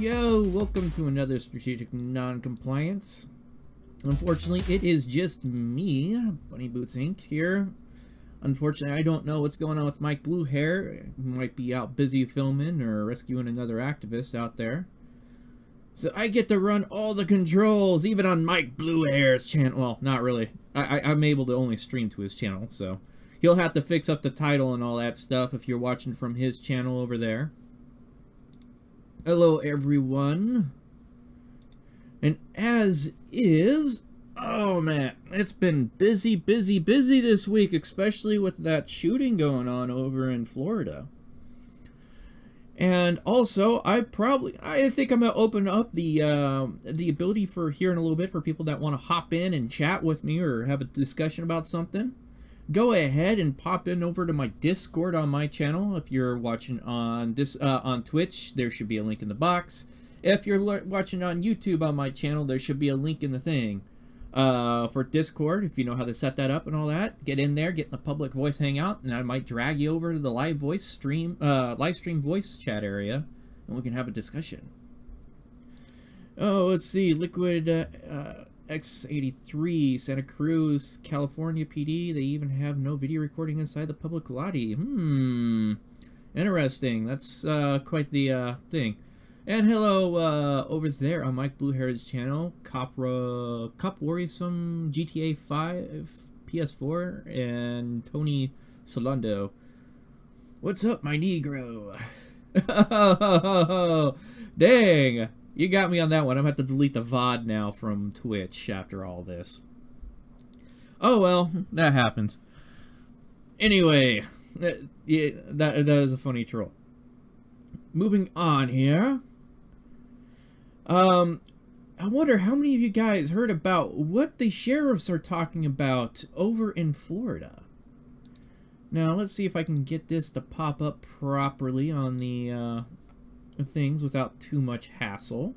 Yo, welcome to another strategic non-compliance. Unfortunately, it is just me, Bunny Boots Inc. here. Unfortunately, I don't know what's going on with Mike Bluehair. He might be out busy filming or rescuing another activist out there. So I get to run all the controls, even on Mike Bluehair's channel. Well, not really. I'm able to only stream to his channel, so he'll have to fix up the title and all that stuff if you're watching from his channel over there. Hello, everyone. And as is, oh man, it's been busy this week, especially with that shooting going on over in Florida. And also, I think I'm gonna open up the ability for here in a little bit for people that want to hop in and chat with me or have a discussion about something. Go ahead and pop in over to my Discord on my channel. If you're watching on on Twitch, there should be a link in the box. If you're watching on YouTube on my channel, there should be a link in the thing. For Discord, if you know how to set that up and all that, get in there, get in the public voice hangout, and I might drag you over to the live stream voice chat area, and we can have a discussion. Oh, let's see, Liquid X83, Santa Cruz, California PD. They even have no video recording inside the public lobby. Interesting. That's quite the thing. And hello over there on Mike Bluehair's channel, Cop Warriors from GTA 5, PS4, and Tony Solando. What's up, my Negro? Dang! You got me on that one. I'm going to have to delete the VOD now from Twitch after all this. Oh well, that happens. Anyway, yeah, that is a funny troll. Moving on here. I wonder how many of you guys heard about what the sheriffs are talking about over in Florida. Now, let's see if I can get this to pop up properly on the things without too much hassle.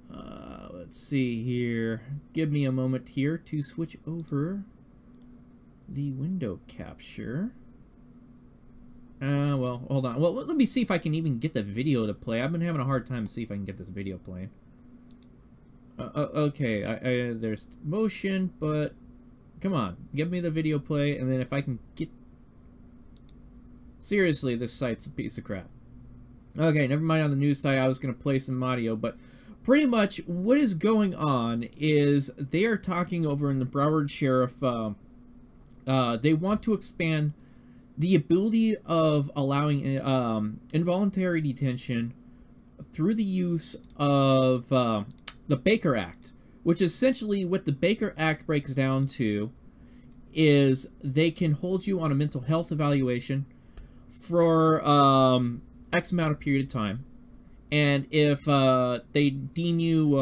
Let's see here. Give me a moment here to switch over the window capture. Well, hold on. Well, let me see if I can even get the video to play. I've been having a hard time to see if I can get this video playing. Okay, there's motion, but come on, give me the video play, and then if I can get... Seriously, this site's a piece of crap. Okay, never mind on the news site. I was going to play some audio, but pretty much what is going on is they are talking over in the Broward Sheriff. They want to expand the ability of allowing involuntary detention through the use of the Baker Act, which essentially what the Baker Act breaks down to is they can hold you on a mental health evaluation for X amount of period of time, and if they deem you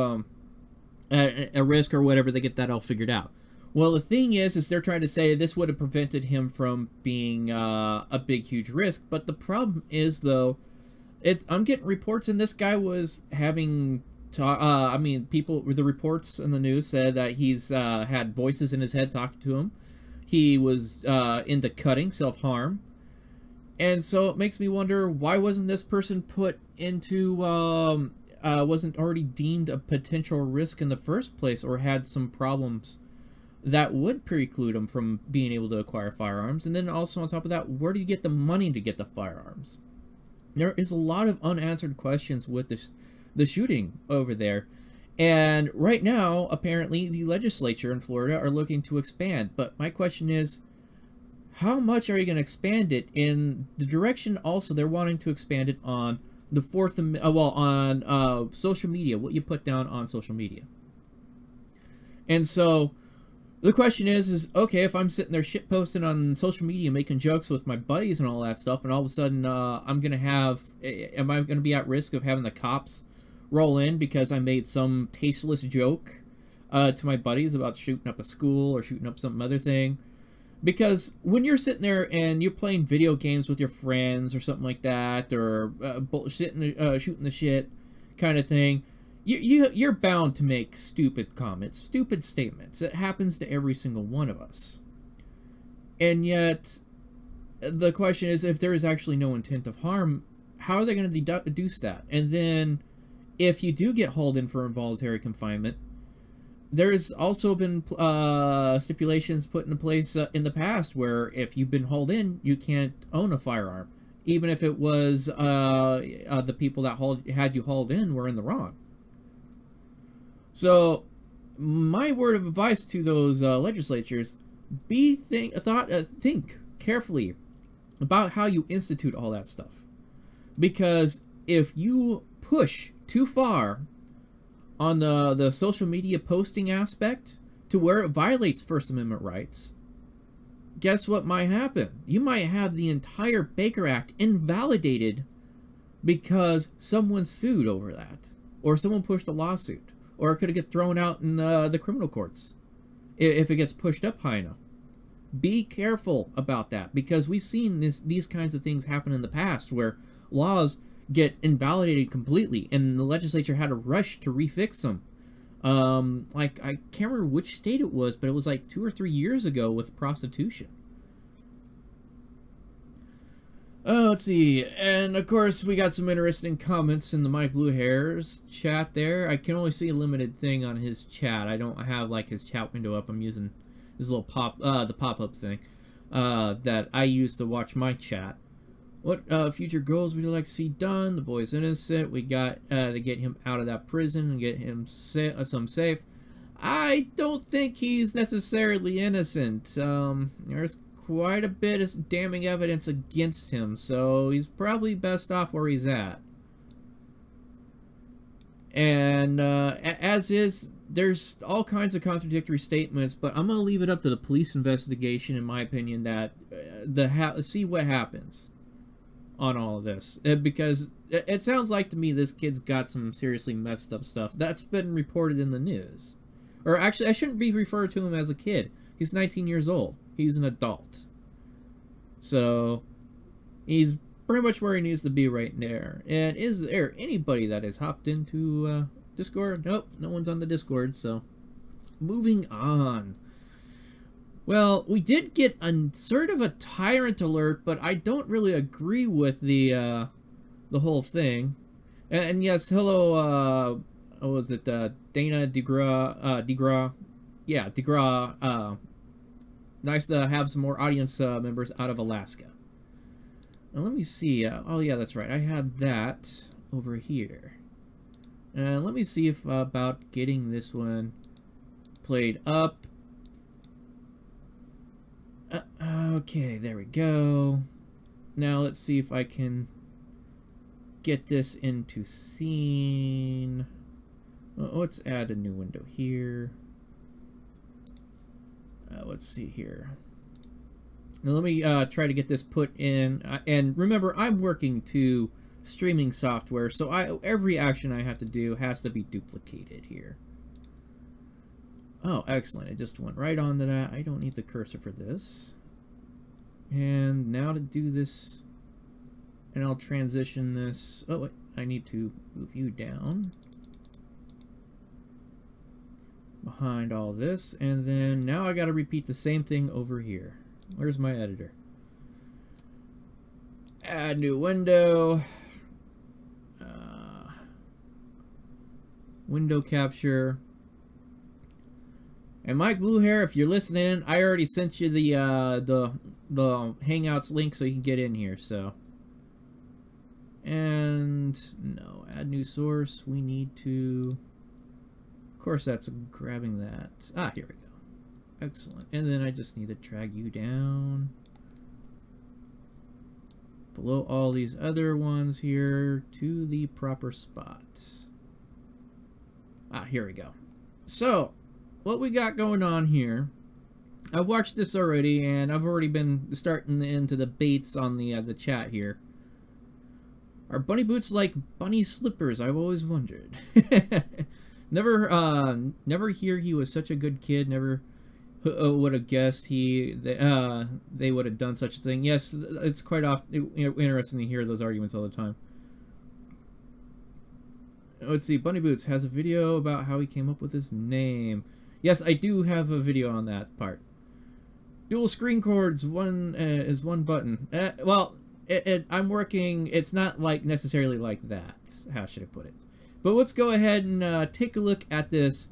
a risk or whatever, they get that all figured out. Well, the thing is they're trying to say this would have prevented him from being a big, huge risk. But the problem is, though, I'm getting reports, and this guy was having, I mean, the reports in the news said that he's had voices in his head talking to him. He was into cutting, self-harm. And so it makes me wonder, why wasn't this person put into, wasn't already deemed a potential risk in the first place, or had some problems that would preclude him from being able to acquire firearms? And then also on top of that, where do you get the money to get the firearms? There is a lot of unanswered questions with the shooting over there. And right now, apparently, the legislature in Florida are looking to expand. But my question is, how much are you going to expand it in the direction? Also, they're wanting to expand it on the on social media, what you put down on social media. And so the question is okay, if I'm sitting there shit posting on social media, making jokes with my buddies and all that stuff, and all of a sudden am I going to be at risk of having the cops roll in because I made some tasteless joke to my buddies about shooting up a school or shooting up some other thing? Because when you're sitting there and you're playing video games with your friends or something like that, or shooting the shit kind of thing, you're bound to make stupid comments, stupid statements. It happens to every single one of us. And yet, the question is, if there is actually no intent of harm, how are they going to deduce that? And then if you do get hauled in for involuntary confinement, there's also been stipulations put into place in the past where if you've been hauled in, you can't own a firearm, even if it was the people that had you hauled in were in the wrong. So, my word of advice to those legislatures: think carefully about how you institute all that stuff, because if you push too far on the social media posting aspect to where it violates First Amendment rights, guess what might happen? You might have the entire Baker Act invalidated because someone sued over that, or someone pushed a lawsuit, or it could get thrown out in the criminal courts if it gets pushed up high enough. Be careful about that, because we've seen these kinds of things happen in the past where laws get invalidated completely and the legislature had to rush to refix them. Like, I can't remember which state it was, but it was like 2 or 3 years ago with prostitution. Let's see. And of course, we got some interesting comments in the My Bluehair's chat there. I can only see a limited thing on his chat. I don't have like his chat window up. I'm using this little the pop-up thing that I use to watch my chat. What future goals would you like to see done? The boy's innocent. We got to get him out of that prison and get him some safe. I don't think he's necessarily innocent. There's quite a bit of damning evidence against him, so he's probably best off where he's at. And as is, there's all kinds of contradictory statements, but I'm gonna leave it up to the police investigation, in my opinion, that see what happens on all of this, because it sounds like to me this kid's got some seriously messed up stuff that's been reported in the news. Or actually, I shouldn't be referred to him as a kid. He's 19 years old. He's an adult. So, he's pretty much where he needs to be right there. And is there anybody that has hopped into Discord? Nope, no one's on the Discord, so moving on. Well, we did get a sort of a tyrant alert, but I don't really agree with the whole thing. And yes, hello, what was it, Dana DeGraw? Yeah, DeGraw. Nice to have some more audience members out of Alaska. Now let me see. Oh yeah, that's right. I had that over here. And let me see if about getting this one played up. Okay, there we go. Now let's see if I can get this into scene. Let's add a new window here. Let's see here. Now let me try to get this put in. And remember, I'm working to streaming software, so every action I have to do has to be duplicated here. Oh, excellent. It just went right onto that. I don't need the cursor for this. And now to do this, and I'll transition this. Oh, wait, I need to move you down behind all this, and then now I got to repeat the same thing over here. Where's my editor? Add new window. Window capture. And Mike Bluehair, if you're listening, I already sent you the Hangouts link so you can get in here. So, and no, add new source. We need to. Of course, that's grabbing that. Ah, here we go. Excellent. And then I just need to drag you down below all these other ones here to the proper spot. Ah, here we go. So, what we got going on here, I watched this already, and I've already been starting into debates on the chat here. Are bunny boots like bunny slippers? I've always wondered. Never hear he was such a good kid. Never would have guessed they would have done such a thing. Yes, it's quite often interesting to hear those arguments all the time. Let's see. Bunny Boots has a video about how he came up with his name. Yes, I do have a video on that part. Dual screen cords. One is one button. Well, I'm working. It's not like necessarily like that. How should I put it? But let's go ahead and take a look at this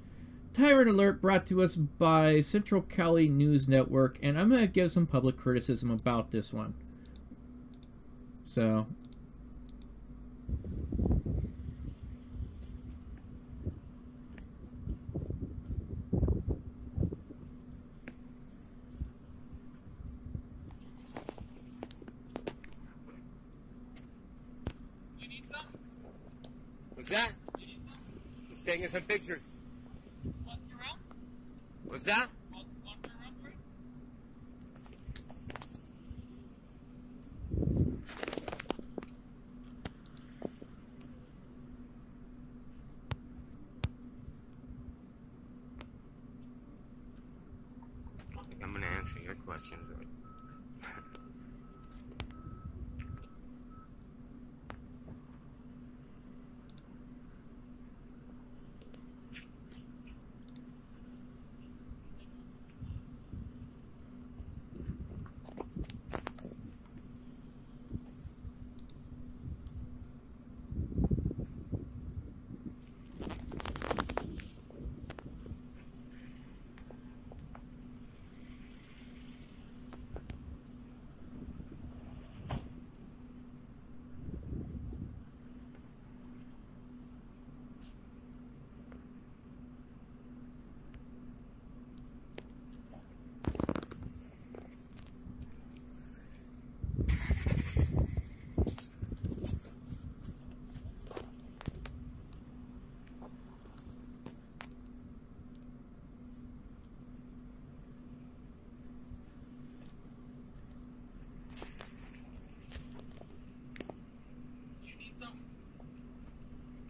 Tyrant Alert brought to us by Central Cali News Network, and I'm going to give some public criticism about this one. So... What's that? He's taking some pictures. What's that? I'm gonna answer your questions.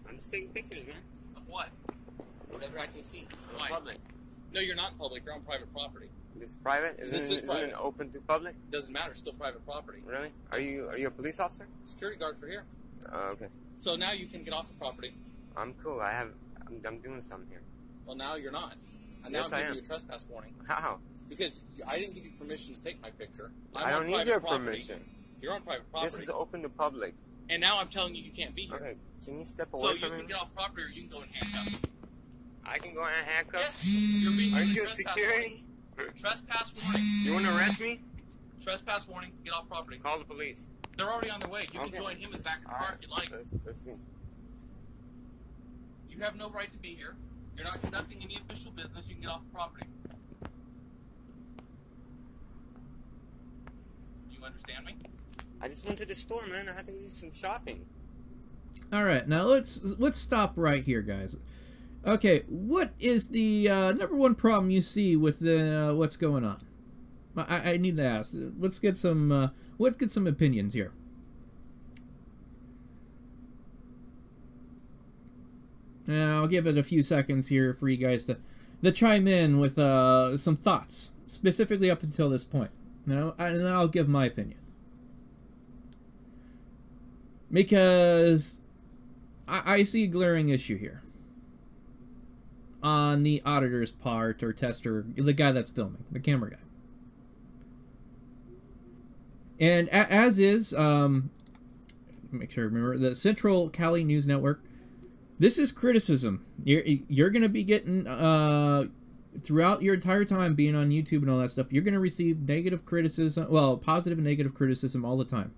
I'm just taking pictures, man. Of what? Whatever I can see. Why? Public. No, you're not in public. You're on private property. This is private? This is private. Isn't it open to public? Doesn't matter. It's still private property. Really? Are you a police officer? Security guard for here. Oh, okay. So now you can get off the property. I'm cool. I'm doing something here. Well, now you're not. And now Yes, I'm I giving am. you a trespass warning. How? Because I didn't give you permission to take my picture. I don't need your permission. You're on private property. This is open to public. And now I'm telling you you can't be here. Okay, can you step So away you from me? can get off property or you can go in handcuffs. I can go in handcuffs? Yes. You're being Aren't given you a trespass security? warning. Trespass warning. You want to arrest me? Trespass warning. Get off property. Call the police. They're already on their way. You Okay. can join him in the back of the car if you like. Let's see. You have no right to be here. You're not conducting any official business. You can get off the property. You understand me? I just went to the store, man. I had to do some shopping. All right, now let's stop right here, guys. Okay, what is the number one problem you see with what's going on? I need to ask. Let's get some opinions here. Now, I'll give it a few seconds here for you guys to chime in with some thoughts, specifically up until this point. And then I'll give my opinion. Because I see a glaring issue here on the auditor's part, or tester, the guy that's filming, the camera guy. And as is, make sure I remember, the Central Cali News Network, this is criticism. You're going to be getting, throughout your entire time being on YouTube and all that stuff, you're going to receive negative criticism, well, positive and negative criticism all the time.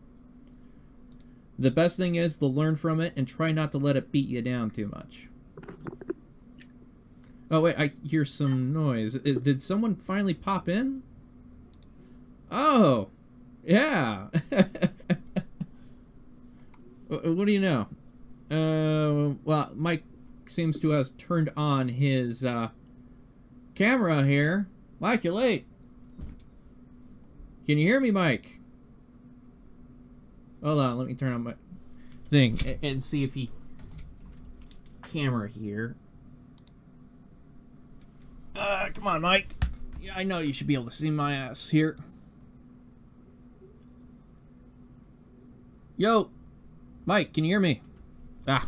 The best thing is to learn from it and try not to let it beat you down too much. Oh, wait, I hear some noise. Did someone finally pop in? Oh, yeah. What do you know? Well, Mike seems to have turned on his camera here. Mike, you're late. Can you hear me, Mike? Hold on, let me turn on my thing and see if he... Camera here. Come on, Mike. Yeah, I know you should be able to see my ass here. Yo! Mike, can you hear me? Ah.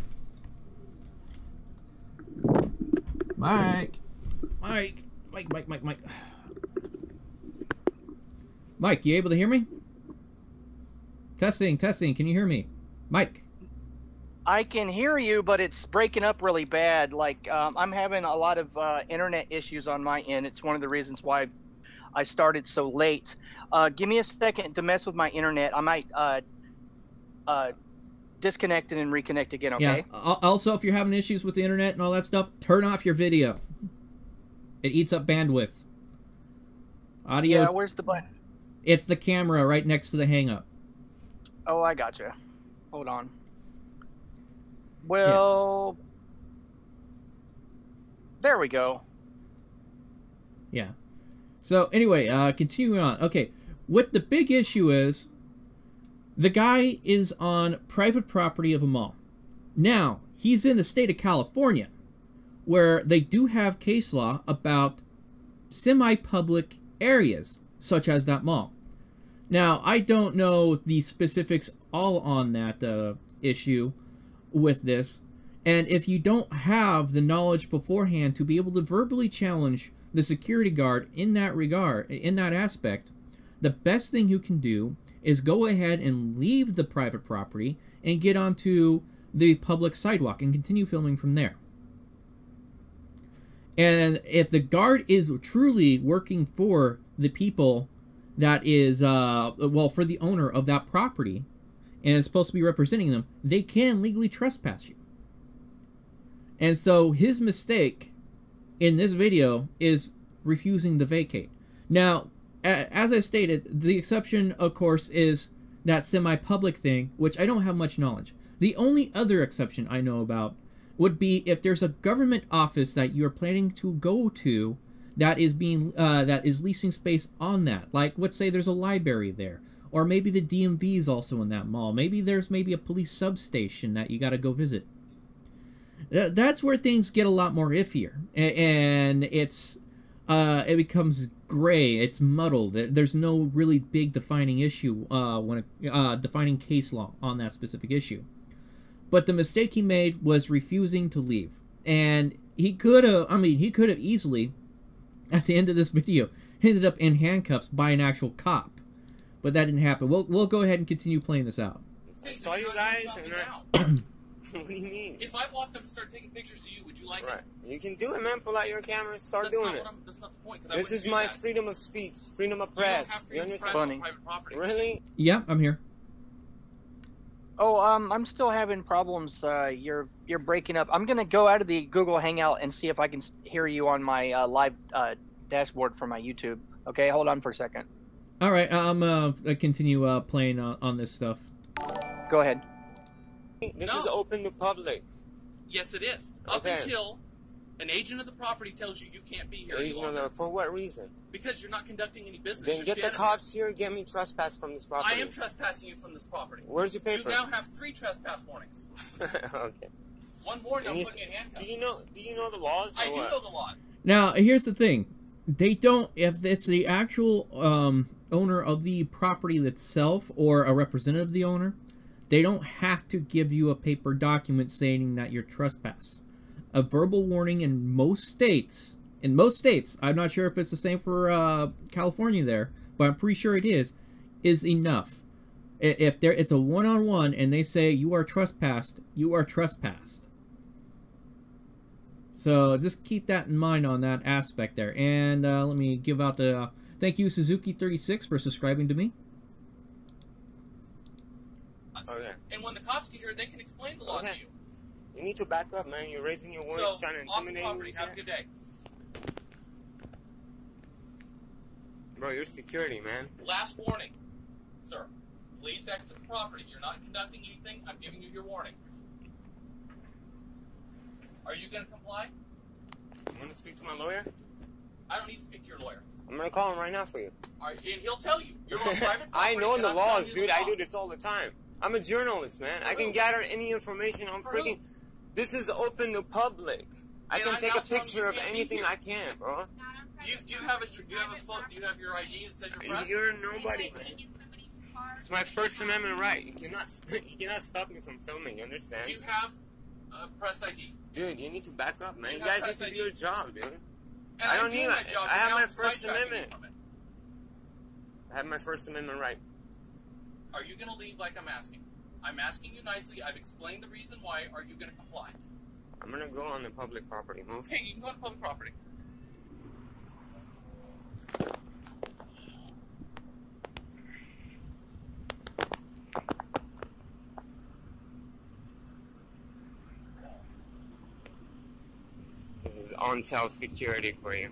Mike! Mike! Mike! Mike, you able to hear me? Testing, can you hear me? Mike? I can hear you, but it's breaking up really bad. Like, I'm having a lot of internet issues on my end. It's one of the reasons why I started so late. Give me a second to mess with my internet. I might disconnect it and reconnect again, okay? Yeah. Also, if you're having issues with the internet and all that stuff, turn off your video. It eats up bandwidth. Audio. Yeah, where's the button? It's the camera right next to the hang-up. Oh, I gotcha. Hold on. Well, there we go. Yeah. So, anyway, continuing on. Okay, what the big issue is, the guy is on private property of a mall. Now, he's in the state of California, where they do have case law about semi-public areas, such as that mall. Now, I don't know the specifics all on that issue with this, and if you don't have the knowledge beforehand to be able to verbally challenge the security guard in that regard, in that aspect, the best thing you can do is go ahead and leave the private property and get onto the public sidewalk and continue filming from there. And if the guard is truly working for the people that is, well, for the owner of that property, and is supposed to be representing them, they can legally trespass you. And so his mistake in this video is refusing to vacate. Now, as I stated, the exception, of course, is that semi-public thing, which I don't have much knowledge. The only other exception I know about would be if there's a government office that you're planning to go to that is leasing space on that. Like, let's say there's a library there. Or maybe the DMV is also in that mall. Maybe there's a police substation that you got to go visit. That's where things get a lot more iffier, and it becomes gray. It's muddled. There's no really big defining issue defining case law on that specific issue. But the mistake he made was refusing to leave, and he could have. I mean, he could have easily, at the end of this video, ended up in handcuffs by an actual cop. But that didn't happen. We'll go ahead and continue playing this out. I saw you guys, and what do you mean? If I walked up and started taking pictures to you, would you like it? You can do it, man. Pull out your camera and start doing it. That's not the point. This is my freedom of speech, freedom of press. You understand? On private property. Really? Yeah, I'm here. Oh, I'm still having problems. You're breaking up. I'm gonna go out of the Google Hangout and see if I can hear you on my live dashboard for my YouTube. Okay, hold on for a second. All right, I'm continue playing on this stuff. Go ahead. This is open to public. Yes, it is. Up until an agent of the property tells you you can't be here. For what reason? Because you're not conducting any business. Then get the cops here, get me trespassed from this property. I am trespassing you from this property. Where's your paper? You now have 3 trespass warnings. Okay. One more, now I'm putting you in handcuffs. Do you know the laws? I do know the law. Now, here's the thing. They don't, if it's the actual owner of the property itself or a representative of the owner, they don't have to give you a paper document saying that you're trespassed. A verbal warning in most states, I'm not sure if it's the same for California there, but I'm pretty sure it is enough. If it's a one-on-one and they say you are trespassed, you are trespassed. So just keep that in mind on that aspect there. And let me give out the thank you Suzuki36 for subscribing to me. Okay. And when the cops get here, they can explain the law to you. You need to back up, man. You're raising your voice, trying to intimidate me. Have a good day. Bro, you're security, man. Last warning, sir. Please exit the property. You're not conducting anything. I'm giving you your warning. Are you going to comply? You want to speak to my lawyer? I don't need to speak to your lawyer. I'm going to call him right now for you. And he'll tell you. You're on private property. I know the laws, dude. I do this all the time. I'm a journalist, man. I can gather any information on freaking... This is open to public. I can take a picture of anything I can, bro. Do you have your ID that says you're press? You're nobody, man. It's my First Amendment right. You cannot stop me from filming, you understand? Do you have a press ID? Dude, you need to back up, man. You guys need to do your job, dude. And I don't need my job. I have my First Amendment. I have my First Amendment right. Are you going to leave like I'm asking? I'm asking you nicely. I've explained the reason why. Are you going to comply? I'm gonna go on the public property. Move. Okay, you can go on public property. This is on-sale security for you.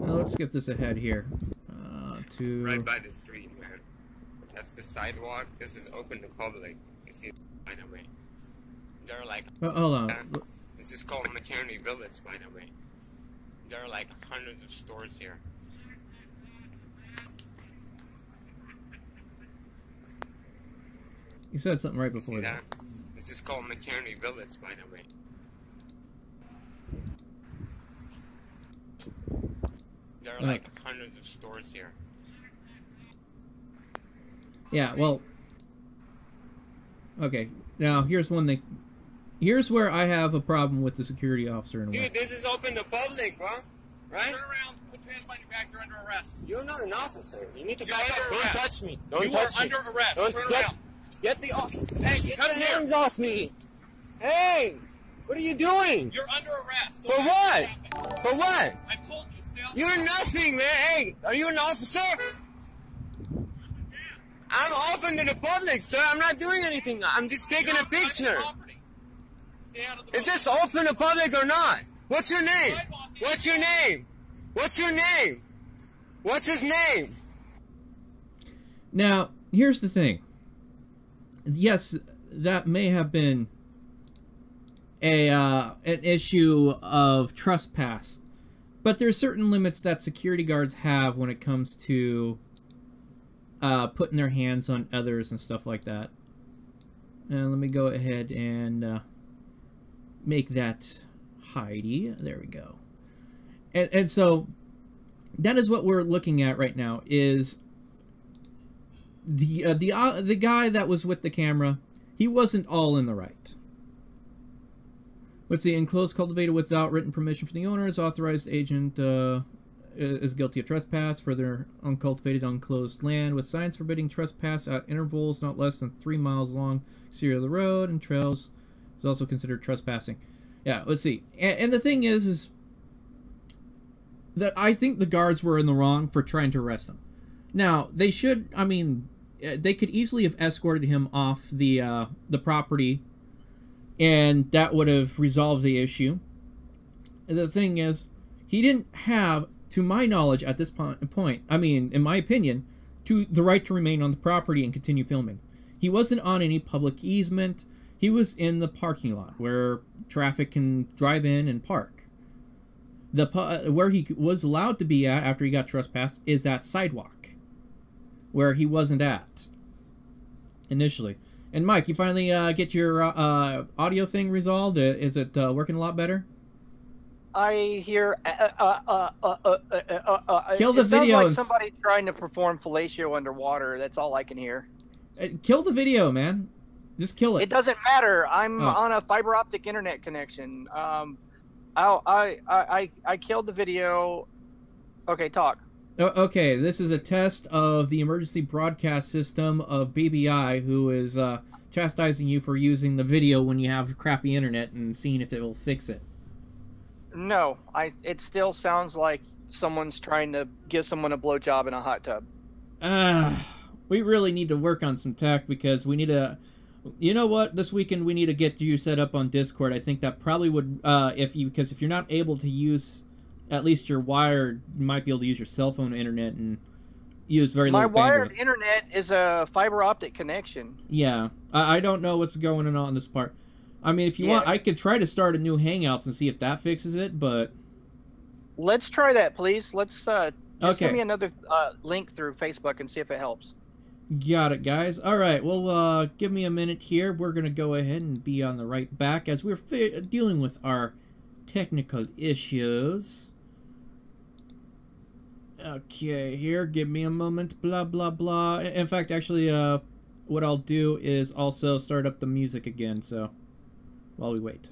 Let's get this ahead here. Right by the street, man. That's the sidewalk. This is open to public. You see, by the way. There are like. Hold on. This is called Maternity Village, by the way. There are like hundreds of stores here. You said something right before See that. This is called Maternity Village, by the way. There are like hundreds of stores here. Yeah, well... Okay, now here's one thing. Here's where I have a problem with the security officer in a way. Dude, this is open to public, bro. Right? Turn around. Put your hands behind your back. You're under arrest. You're not an officer. You need to You're back up. under Don't arrest. touch me. Don't You touch are me. under arrest. Don't Turn get, around. Get the officer. Hey, get Come the here. hands off me. Hey, what are you doing? You're under arrest. Go For back what? to traffic. For what? I told you, stay off. You're nothing, man. Hey, are you an officer? I'm open to the public, sir. I'm not doing anything. I'm just taking You're a on private picture. property. Stay out of the Is this open to public or not? What's your name? What's your name? What's your name? What's his name? Now, here's the thing. Yes, that may have been an issue of trespass, but there's certain limits that security guards have when it comes to putting their hands on others and stuff like that. And let me go ahead and make that Heidi. There we go. And so that is what we're looking at right now. Is the guy that was with the camera? He wasn't all in the right. Let's see. Enclosed, cultivated without written permission from the owners. Authorized agent is guilty of trespass. Further, uncultivated, unclosed land with signs forbidding trespass at intervals not less than 3 miles along exterior of the road and trails is also considered trespassing. Yeah, let's see. And the thing is that I think the guards were in the wrong for trying to arrest him. Now, they should, I mean, they could easily have escorted him off the property, and that would have resolved the issue. The thing is, he didn't have, to my knowledge at this point, I mean, in my opinion, the right to remain on the property and continue filming. He wasn't on any public easement. He was in the parking lot where traffic can drive in and park. Where he was allowed to be at after he got trespassed is that sidewalk where he wasn't at initially. And Mike, you finally get your audio thing resolved? Is it working a lot better? I hear Kill the it video. Sounds like somebody trying to perform fellatio underwater. That's all I can hear. Kill the video, man. Just kill it. It doesn't matter. I'm on a fiber optic internet connection. I killed the video. Okay, talk. Okay, this is a test of the emergency broadcast system of BBI, who is chastising you for using the video when you have crappy internet and seeing if it will fix it. No, it still sounds like someone's trying to give someone a blowjob in a hot tub. We really need to work on some tech because we need to... You know what? This weekend we need to get you set up on Discord. I think that probably would, because if you're not able to use at least your wired, you might be able to use your cell phone internet and use very little bandwidth. My wired internet is a fiber optic connection. Yeah, I don't know what's going on this part. I mean, if you want, I could try to start a new Hangouts and see if that fixes it, but... Let's try that, please. Let's just okay. send me another link through Facebook and see if it helps. Got it, guys. All right, well, give me a minute here. We're going to go ahead and be on the right back as we're dealing with our technical issues. Okay, here, give me a moment, blah, blah, blah. In fact, actually, what I'll do is also start up the music again, so while we wait.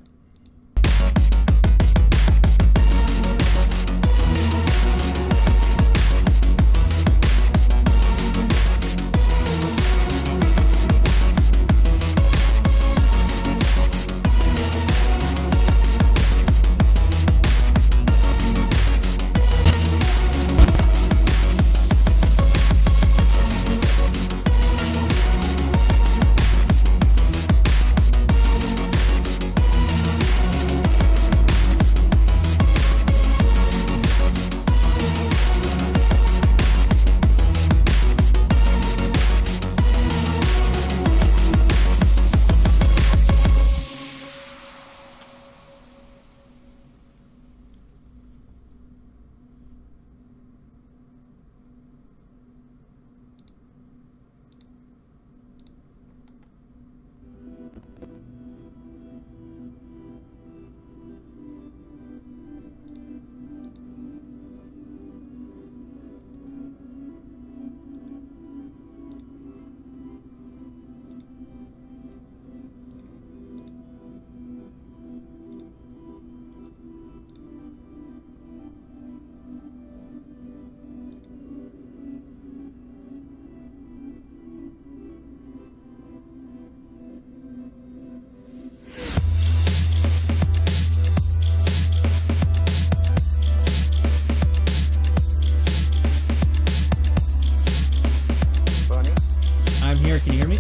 Can you hear me?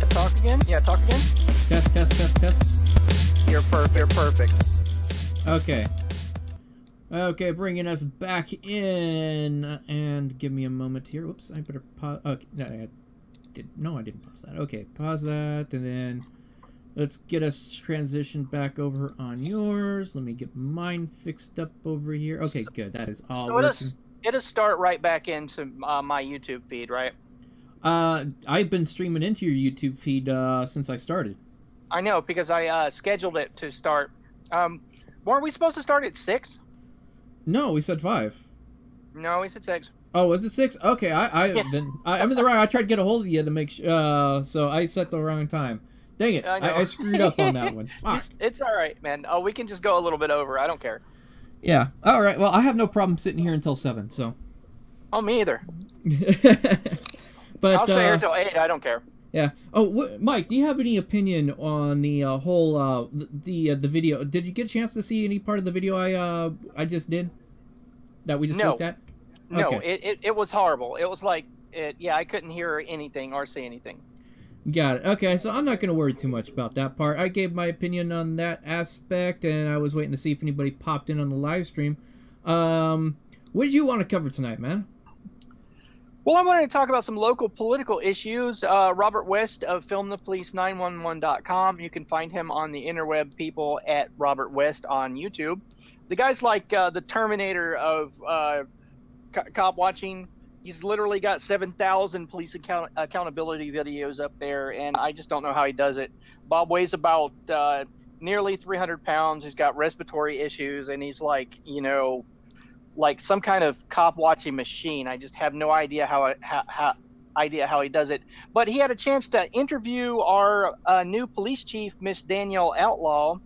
Talk again? Yeah, talk again. Test, test, test, test. You're perfect. Okay. Okay, bringing us back in, and give me a moment here. Whoops, I better pause. Okay, no, I didn't pause that. Okay, pause that, and then let's get us transitioned back over on yours. Let me get mine fixed up over here. Okay, good. That is all working. So it'll start right back into my YouTube feed, right? I've been streaming into your YouTube feed since I started. I know, because I scheduled it to start. Weren't we supposed to start at 6? No, we said 5. No, we said 6. Oh, was it 6? Okay, I'm in the wrong. I tried to get a hold of you to make sure, so I set the wrong time. Dang it, I screwed up on that one. It's all right, man. Oh, we can just go a little bit over. I don't care. Yeah. All right. Well, I have no problem sitting here until 7. So. Oh, me either. But I'll stay here till 8. I don't care. Yeah. Oh, Mike, do you have any opinion on the whole the video? Did you get a chance to see any part of the video I just did? That we just looked at? No, okay. it was horrible. It was like I couldn't hear anything or see anything. Got it. Okay, so I'm not going to worry too much about that part. I gave my opinion on that aspect, and I was waiting to see if anybody popped in on the live stream. What did you want to cover tonight, man? Well, I wanted to talk about some local political issues. Robert West of FilmThePolice911.com. You can find him on the interweb, people, at Robert West on YouTube. The guy's like the Terminator of cop watching. He's literally got 7,000 police accountability videos up there, and I just don't know how he does it. Bob weighs about nearly 300 pounds. He's got respiratory issues, and he's like, you know, like some kind of cop watching machine. I just have no idea how he does it. But he had a chance to interview our new police chief, Miss Danielle Outlaw.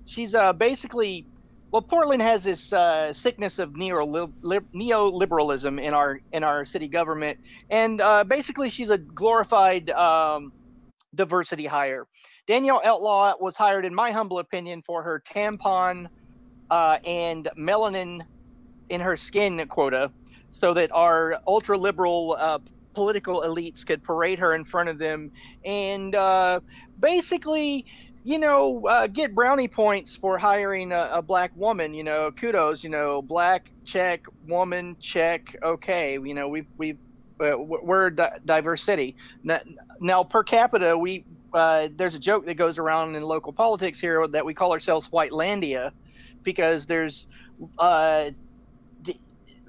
She's basically, well, Portland has this sickness of neoliberalism in our city government, and basically she's a glorified diversity hire. Danielle Outlaw was hired, in my humble opinion, for her tampon and melanin in her skin quota, so that our ultra liberal political elites could parade her in front of them and basically, you know, get brownie points for hiring a black woman. You know, kudos. You know, black check, woman check. Okay, you know, we're a diverse city. Now per capita, we there's a joke that goes around in local politics here that we call ourselves Whitelandia, because there's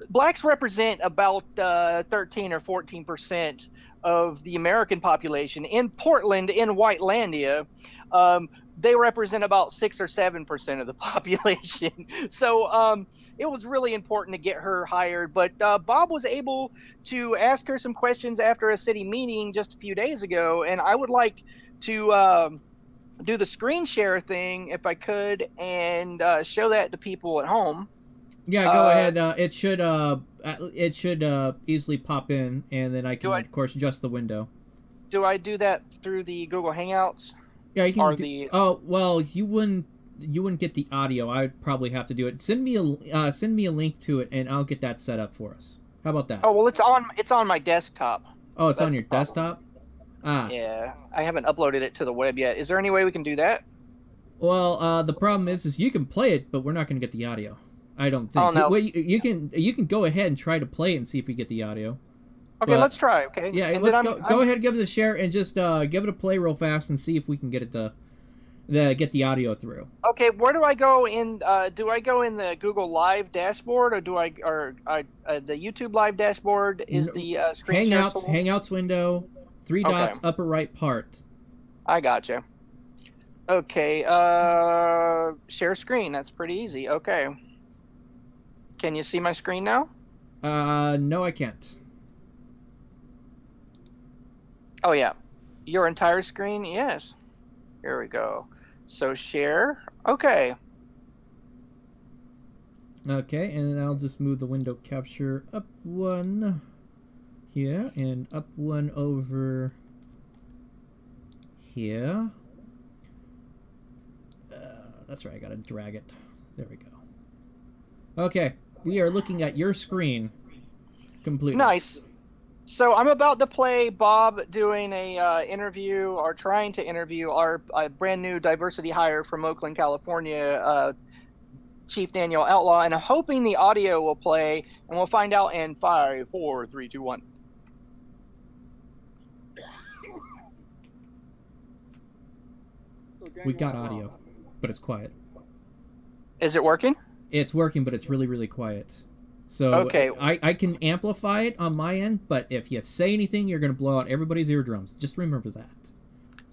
blacks represent about 13 or 14% of the American population. In Portland, in Whitelandia, they represent about 6 or 7% of the population. So it was really important to get her hired. But Bob was able to ask her some questions after a city meeting just a few days ago. And I would like to do the screen share thing if I could, and show that to people at home. Yeah, go ahead. It should easily pop in, and then I can, of course, adjust the window. Do I do that through the Google Hangouts? Yeah, you can. Oh well, you wouldn't get the audio. I'd probably have to do it. Send me a link to it, and I'll get that set up for us. How about that? Oh well, it's on my desktop. Oh, it's on your desktop. Ah. Yeah, I haven't uploaded it to the web yet. Is there any way we can do that? Well, the problem is you can play it, but we're not going to get the audio. I don't think. Oh, no. You can go ahead and try to play it and see if we get the audio. Okay, let's try. Okay. Yeah, let's go ahead and give it a share and just give it a play real fast and see if we can get it to get the audio through. Okay, where do I go in? Do I go in the Google Live dashboard, or the YouTube Live dashboard is the screen Hangouts? Hangouts window, 3 dots, upper right part. I gotcha. Okay, share screen. That's pretty easy. Okay. Can you see my screen now? No, I can't. Oh, yeah. Your entire screen? Yes. Here we go. So share. Okay. Okay, and then I'll just move the window capture up one here and up one over here. That's right, I gotta drag it. There we go. Okay, we are looking at your screen completely. Nice. So I'm about to play Bob doing a interview, or trying to interview our brand new diversity hire from Oakland, California, Chief Danielle Outlaw, and I'm hoping the audio will play, and we'll find out in 5, 4, 3, 2, 1. We got audio, but it's quiet. Is it working? It's working, but it's really, really quiet. So okay. I can amplify it on my end, but if you say anything, you're going to blow out everybody's eardrums. Just remember that.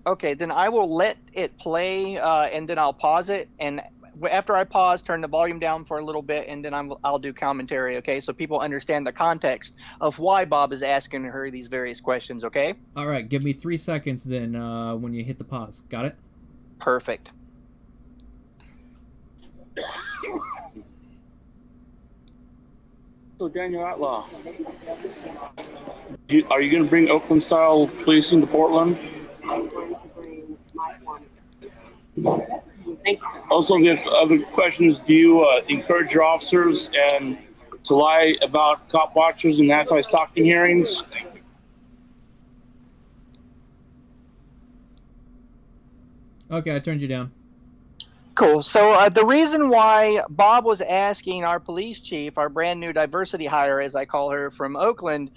Okay, then I will let it play, and then I'll pause it. And after I pause, turn the volume down for a little bit, and then I'll do commentary, okay? So people understand the context of why Bob is asking her these various questions, okay? All right, give me 3 seconds then when you hit the pause. Got it? Perfect. So Daniel Outlaw, are you going to bring Oakland-style policing to Portland? I'm going to bring my form of policing. Thank you, sir. Also, the other question is, do you encourage your officers to lie about cop watchers and anti-stalking hearings? Okay, I turned you down. Cool. So the reason why Bob was asking our police chief, our brand new diversity hire, as I call her, from Oakland,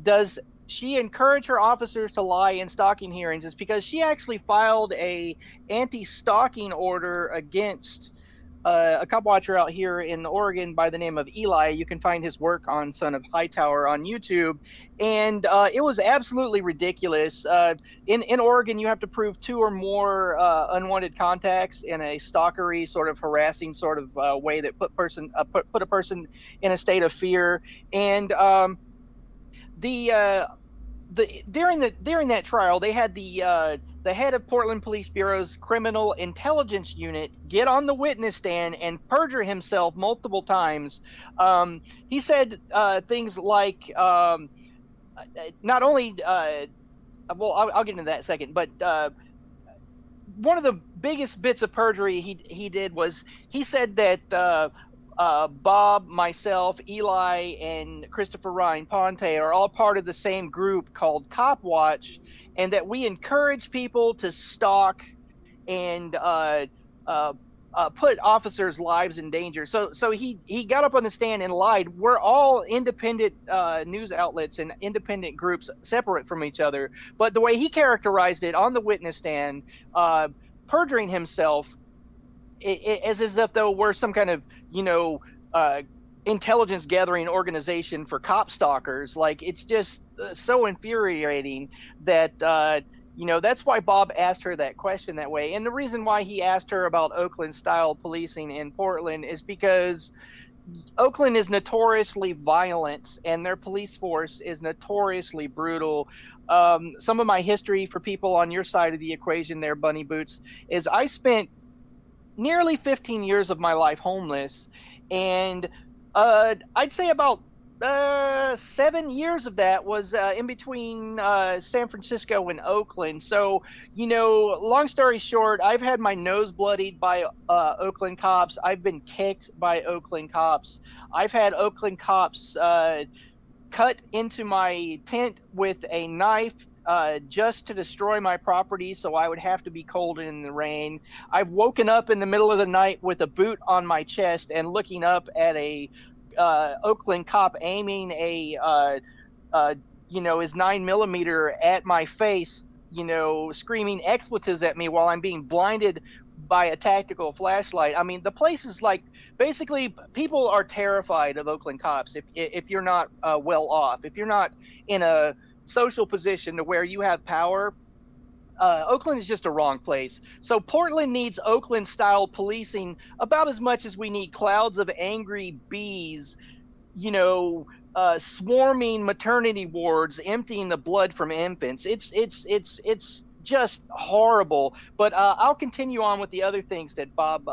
does she encourage her officers to lie in stalking hearings, is because she actually filed a anti-stalking order against a cop watcher out here in Oregon by the name of Eli. You can find his work on Son of Hightower on YouTube. And it was absolutely ridiculous. In Oregon, you have to prove 2 or more unwanted contacts in a stalkery, sort of harassing sort of way that put a person in a state of fear. And during that trial, they had the head of Portland Police Bureau's Criminal Intelligence Unit get on the witness stand and perjure himself multiple times. He said things like, not only, well, I'll get into that in a second, but one of the biggest bits of perjury he did was he said that Bob, myself, Eli, and Christopher Ryan Ponte are all part of the same group called Cop Watch, and that we encourage people to stalk and put officers' lives in danger. So he got up on the stand and lied. We're all independent news outlets and independent groups separate from each other. But the way he characterized it on the witness stand, perjuring himself, as if though we're some kind of, intelligence gathering organization for cop stalkers. Like, it's just so infuriating that, that's why Bob asked her that question that way. And the reason why he asked her about Oakland style policing in Portland is because Oakland is notoriously violent and their police force is notoriously brutal. Some of my history for people on your side of the equation there, Bunny Boots, is I spent nearly 15 years of my life homeless, and I'd say about 7 years of that was in between San Francisco and Oakland. So, long story short, I've had my nose bloodied by Oakland cops. I've been kicked by Oakland cops. I've had Oakland cops cut into my tent with a knife just to destroy my property, so I would have to be cold in the rain. I've woken up in the middle of the night with a boot on my chest and looking up at a Oakland cop aiming his 9mm at my face, screaming expletives at me while I'm being blinded by a tactical flashlight. I mean, the place is like, basically, people are terrified of Oakland cops if you're not well off, if you're not in a social position to where you have power. Oakland is just a wrong place. So Portland needs Oakland-style policing about as much as we need clouds of angry bees, swarming maternity wards, emptying the blood from infants. It's just horrible. But I'll continue on with the other things that Bob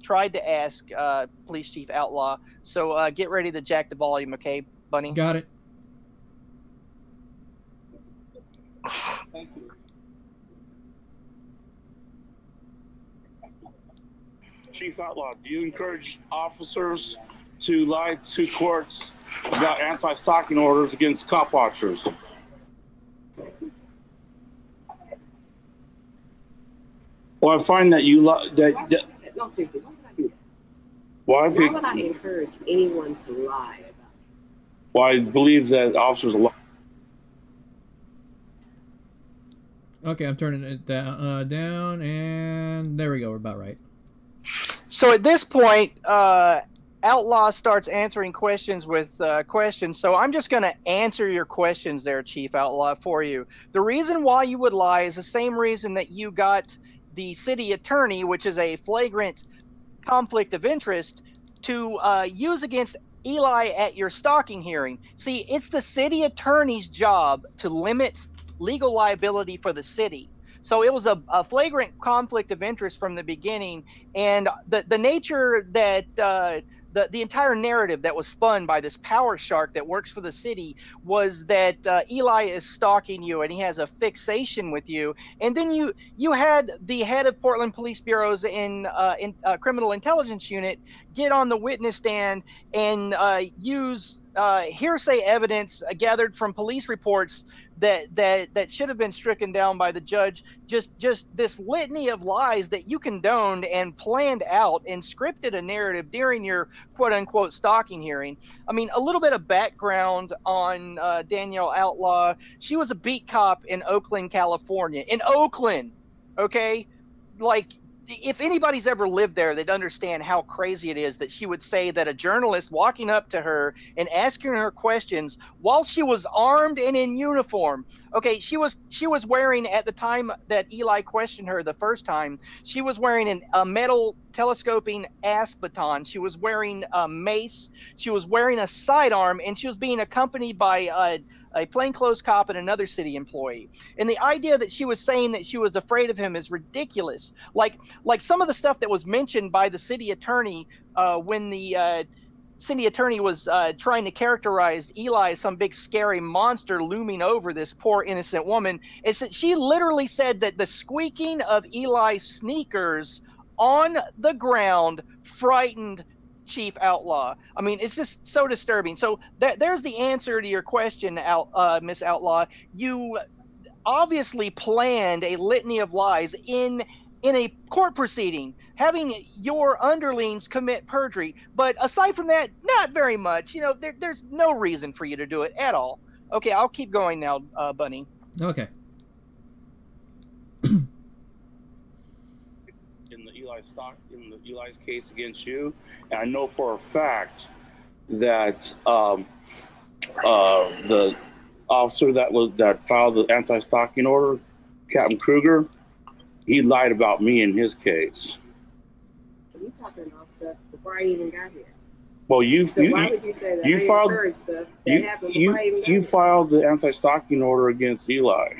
tried to ask Police Chief Outlaw. So get ready to jack the volume, okay, Bunny? Got it. Thank you. Chief Outlaw, do you encourage officers to lie to courts about anti-stalking orders against cop watchers? Well, I find that you No, seriously, why would I do that? Why would I encourage anyone to lie about it? Well, I believe that officers lie. Okay, I'm turning it down, and there we go. We're about right. So at this point, Outlaw starts answering questions with questions. So I'm just going to answer your questions there, Chief Outlaw, for you. The reason why you would lie is the same reason that you got the city attorney, which is a flagrant conflict of interest, to use against Eli at your stalking hearing. See, it's the city attorney's job to limit legal liability for the city. So it was a flagrant conflict of interest from the beginning, and the nature that the entire narrative that was spun by this power shark that works for the city was that Eli is stalking you and he has a fixation with you. And then you had the head of Portland Police Bureau's in Criminal Intelligence Unit get on the witness stand and use hearsay evidence gathered from police reports that should have been stricken down by the judge. Just this litany of lies that you condoned and planned out and scripted a narrative during your quote unquote stalking hearing. I mean, a little bit of background on Danielle Outlaw. She was a beat cop in Oakland, California. In Oakland, okay? Like, if anybody's ever lived there, they'd understand how crazy it is that she would say that a journalist walking up to her and asking her questions while she was armed and in uniform. Okay, she was wearing, at the time that Eli questioned her the first time, she was wearing a metal telescoping ass baton. She was wearing a mace. She was wearing a sidearm, and she was being accompanied by a plainclothes cop and another city employee. And the idea that she was saying that she was afraid of him is ridiculous. Like some of the stuff that was mentioned by the city attorney when the city attorney was trying to characterize Eli as some big scary monster looming over this poor innocent woman, is that she literally said that the squeaking of Eli's sneakers on the ground frightened Chief Outlaw. I mean, it's just so disturbing. So there's the answer to your question, Miss Outlaw. You obviously planned a litany of lies in in a court proceeding, having your underlings commit perjury. But aside from that, not very much. You know, there's no reason for you to do it at all. Okay, I'll keep going now, Bunny. Okay. In the Eli's case against you, and I know for a fact that the officer that filed the anti-stalking order, Captain Kruger, he lied about me in his case. You talking about stuff before I even got here. Well, why would you say that? You filed the anti-stalking order against Eli.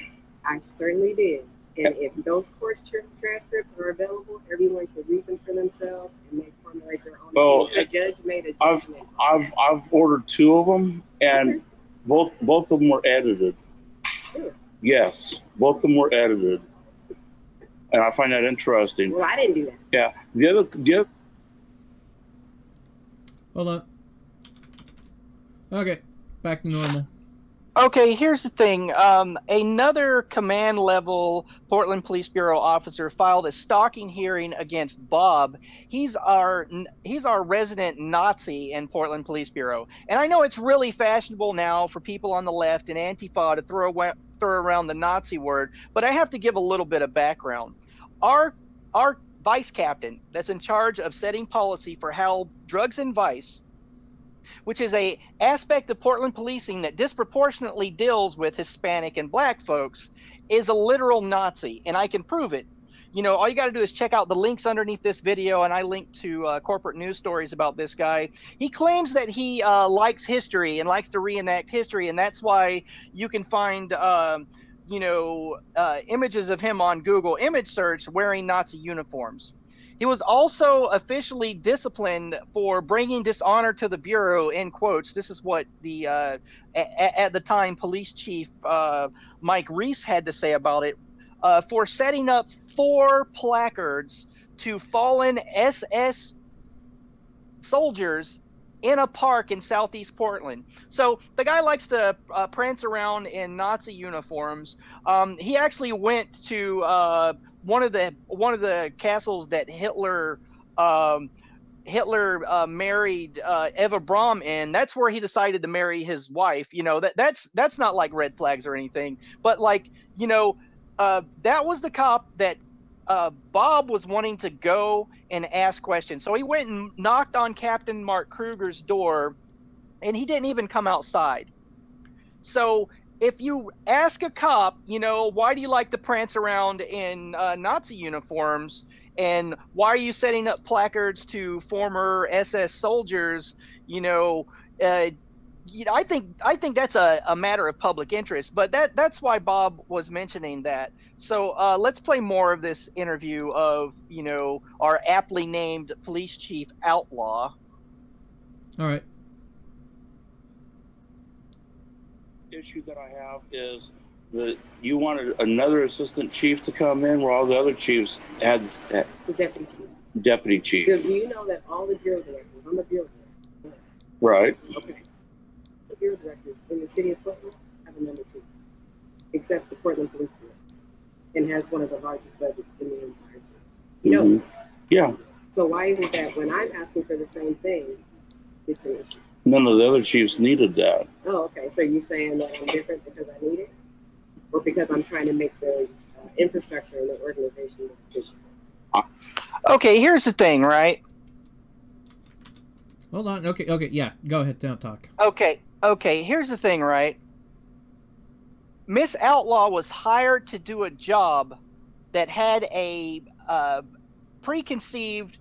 I certainly did. And if those court transcripts are available, everyone can read them for themselves and formulate their own. Well, a judge made a judgment. I've ordered 2 of them, and both of them were edited. Sure. Yes, both of them were edited, and I find that interesting. Well, I didn't do that. Yeah, the other. Hold on. Okay, back to normal. Okay, here's the thing. Another command level Portland Police Bureau officer filed a stalking hearing against Bob. He's our resident Nazi in Portland Police Bureau. And I know it's really fashionable now for people on the left and Antifa to throw around the Nazi word, but I have to give a little bit of background. Our vice captain that's in charge of setting policy for how drugs and vice, which is a aspect of Portland policing that disproportionately deals with Hispanic and black folks, is a literal Nazi, and I can prove it. You know, all you got to do is check out the links underneath this video, and I link to corporate news stories about this guy. He claims that he likes history and likes to reenact history, and that's why you can find images of him on Google image search wearing Nazi uniforms. He was also officially disciplined for bringing dishonor to the Bureau, in quotes. This is what the at the time police chief Mike Reese had to say about it, for setting up 4 placards to fallen SS soldiers in a park in southeast Portland. So the guy likes to prance around in Nazi uniforms. He actually went to one of the castles that Hitler married Eva Braun in. That's where he decided to marry his wife. You know, that's not like red flags or anything, but like, you know, that was the cop that Bob was wanting to go and ask questions. So he went and knocked on Captain Mark Kruger's door, and he didn't even come outside. So if you ask a cop, you know, why do you like to prance around in Nazi uniforms, and why are you setting up placards to former SS soldiers, you know, I think that's a matter of public interest, but that's why Bob was mentioning that. So let's play more of this interview of, you know, our aptly named police chief Outlaw. All right. Issue that I have is that you wanted another assistant chief to come in where all the other chiefs had. It's a deputy chief. Deputy chief. So do you know that all the bureau directors, I'm a bureau director. Right. Okay. The bureau directors in the city of Portland have a number 2, except the Portland Police Bureau, and has one of the largest budgets in the entire city. You know that? Yeah. So why isn't that when I'm asking for the same thing, it's an issue? None of the other chiefs needed that. Oh, okay. So you're saying that I'm different because I need it? Or because I'm trying to make the infrastructure and the organization more efficient? Okay, here's the thing, right? Hold on. Okay, yeah. Go ahead, don't talk. Okay, here's the thing, right? Miss Outlaw was hired to do a job that had a predisclosed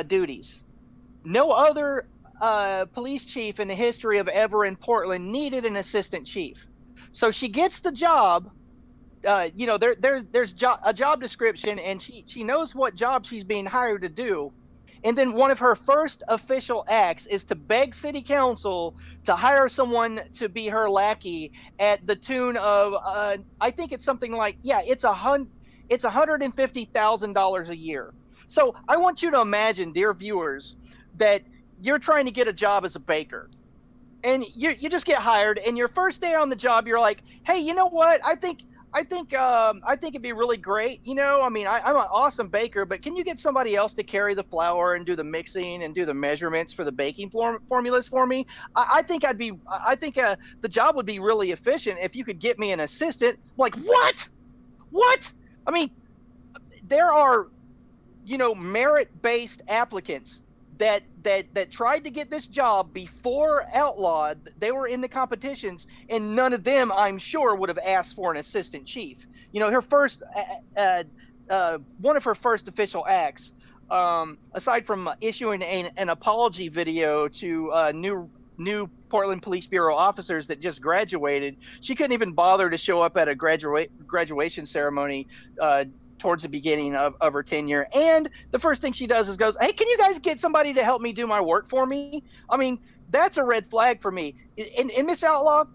duties. No other police chief in the history of ever in Portland needed an assistant chief. So she gets the job. You know, there's a job description, and she knows what job she's being hired to do. And then one of her first official acts is to beg city council to hire someone to be her lackey at the tune of, I think it's something like, yeah, it's $150,000 a year. So I want you to imagine, dear viewers, that you're trying to get a job as a baker. And you just get hired, and your first day on the job, you're like, hey, you know what? I think I think it'd be really great. You know, I mean, I'm an awesome baker, but can you get somebody else to carry the flour and do the mixing and do the measurements for the baking formulas for me? I think the job would be really efficient if you could get me an assistant. Like, what? What? I mean, there are, you know, merit-based applicants that tried to get this job before Outlaw. They were in the competitions, and none of them, I'm sure, would have asked for an assistant chief. You know, her first one of her first official acts, aside from issuing an apology video to new Portland Police Bureau officers that just graduated, she couldn't even bother to show up at a graduation ceremony towards the beginning of her tenure. And the first thing she does is goes, hey, can you guys get somebody to help me do my work for me? I mean, that's a red flag for me. In Miss Outlaw,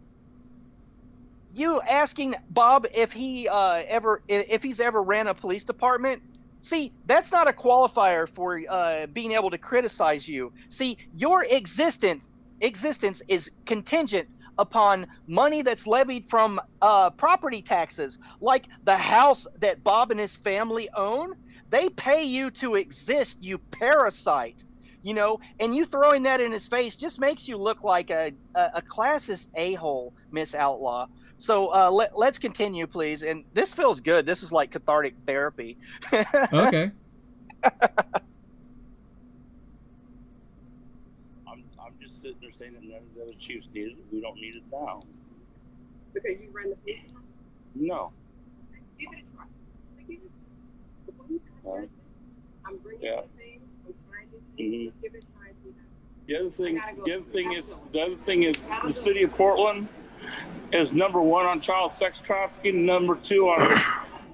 you asking Bob if he's ever ran a police department, see, that's not a qualifier for being able to criticize you. See, your existence is contingent upon money that's levied from property taxes, like the house that Bob and his family own. They pay you to exist, you parasite, you know, and you throwing that in his face just makes you look like a classist a-hole, Miss Outlaw. So let's continue, please. And this feels good. This is like cathartic therapy. Okay. I'm just sitting there saying that none of the other chiefs need it. We don't need it now. Because you run the police department? No. Give it a try. Give it a try. Before you pass I'm bringing you things. I'm trying new things. Let's give it a try and see that. The other thing is the city of Portland is #1 on child sex trafficking, #2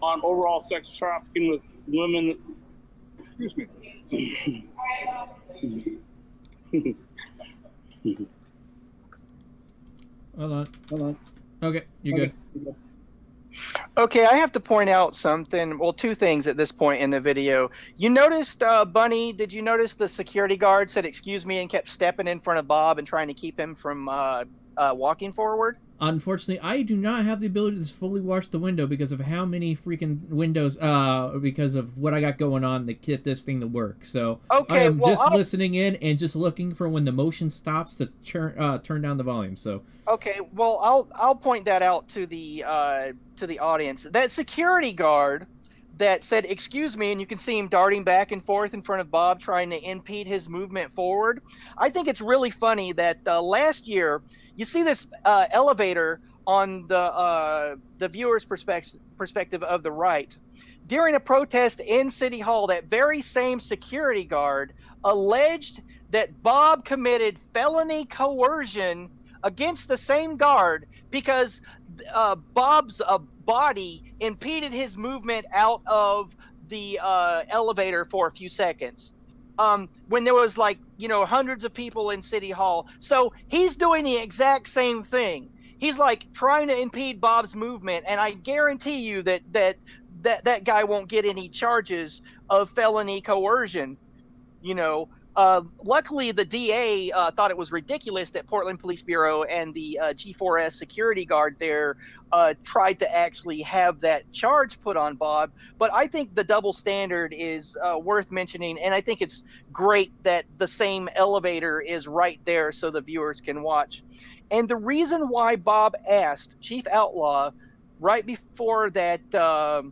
on overall sex trafficking with women. Excuse me. Hold on. Okay, you're good. Okay, I have to point out something. Well, two things at this point in the video. You noticed, Bunny, did you notice the security guard said, excuse me, and kept stepping in front of Bob and trying to keep him from walking forward? Unfortunately, I do not have the ability to fully watch the window because of how many freaking windows, because of what I got going on to get this thing to work. So okay, I am just listening in and just looking for when the motion stops to turn down the volume. So okay, well, I'll point that out to the audience. That security guard that said, excuse me, and you can see him darting back and forth in front of Bob trying to impede his movement forward. I think it's really funny that last year, you see this elevator on the viewer's perspective of the right. During a protest in City Hall, that very same security guard alleged that Bob committed felony coercion against the same guard because Bob's body impeded his movement out of the elevator for a few seconds. When there was hundreds of people in City Hall. So he's doing the exact same thing. He's like trying to impede Bob's movement, and I guarantee you that guy won't get any charges of felony coercion. You know, luckily the DA thought it was ridiculous that Portland Police Bureau and the G4S security guard there tried to actually have that charge put on Bob. But I think the double standard is worth mentioning, and I think it's great that the same elevator is right there so the viewers can watch. And the reason why Bob asked Chief Outlaw right before that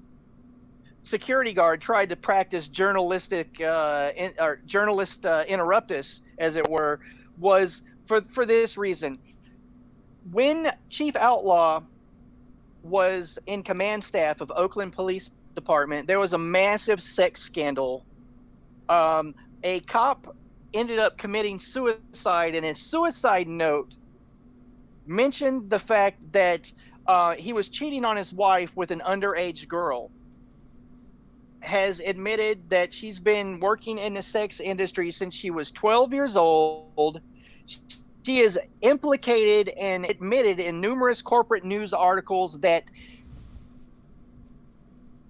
security guard tried to practice journalist interruptus, as it were, was for this reason. When Chief Outlaw was in command staff of Oakland Police Department, there was a massive sex scandal. A cop ended up committing suicide, and his suicide note mentioned the fact that he was cheating on his wife with an underage girl. Has admitted that she's been working in the sex industry since she was 12 years old. She is implicated and admitted in numerous corporate news articles that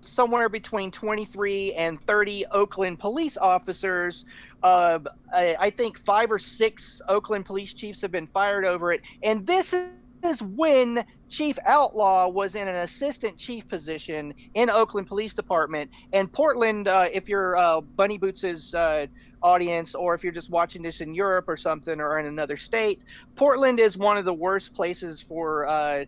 somewhere between 23 and 30 Oakland police officers, I think 5 or 6 Oakland police chiefs have been fired over it. And this is when Chief Outlaw was in an assistant chief position in Oakland Police Department. And Portland, if you're Bunny Boots's audience, or if you're just watching this in Europe or something, or in another state, Portland is one of the worst places for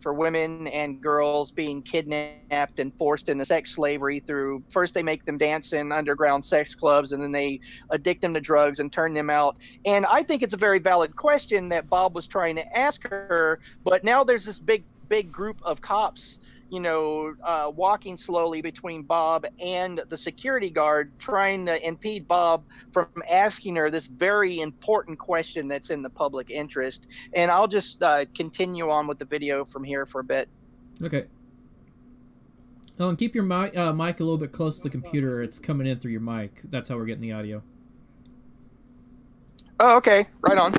women and girls being kidnapped and forced into sex slavery through, first they make them dance in underground sex clubs, and then they addict them to drugs and turn them out. And I think it's a very valid question that Bob was trying to ask her, but now there's this big group of cops, you know, walking slowly between Bob and the security guard, trying to impede Bob from asking her this very important question that's in the public interest. And I'll just continue on with the video from here for a bit. Okay. Oh, and keep your mic a little bit close to the computer. It's coming in through your mic. That's how we're getting the audio. Oh, okay. Right on.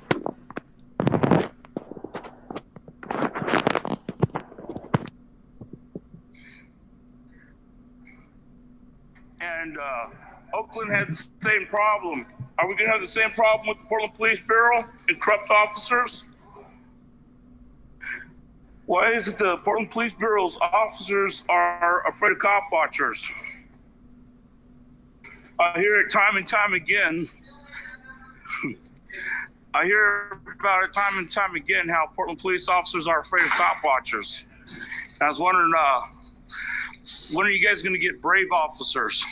And Oakland had the same problem. Are we going to have the same problem with the Portland Police Bureau and corrupt officers? Why is it the Portland Police Bureau's officers are afraid of cop watchers? I hear it time and time again. I hear about it time and time again how Portland police officers are afraid of cop watchers. I was wondering, when are you guys going to get brave officers?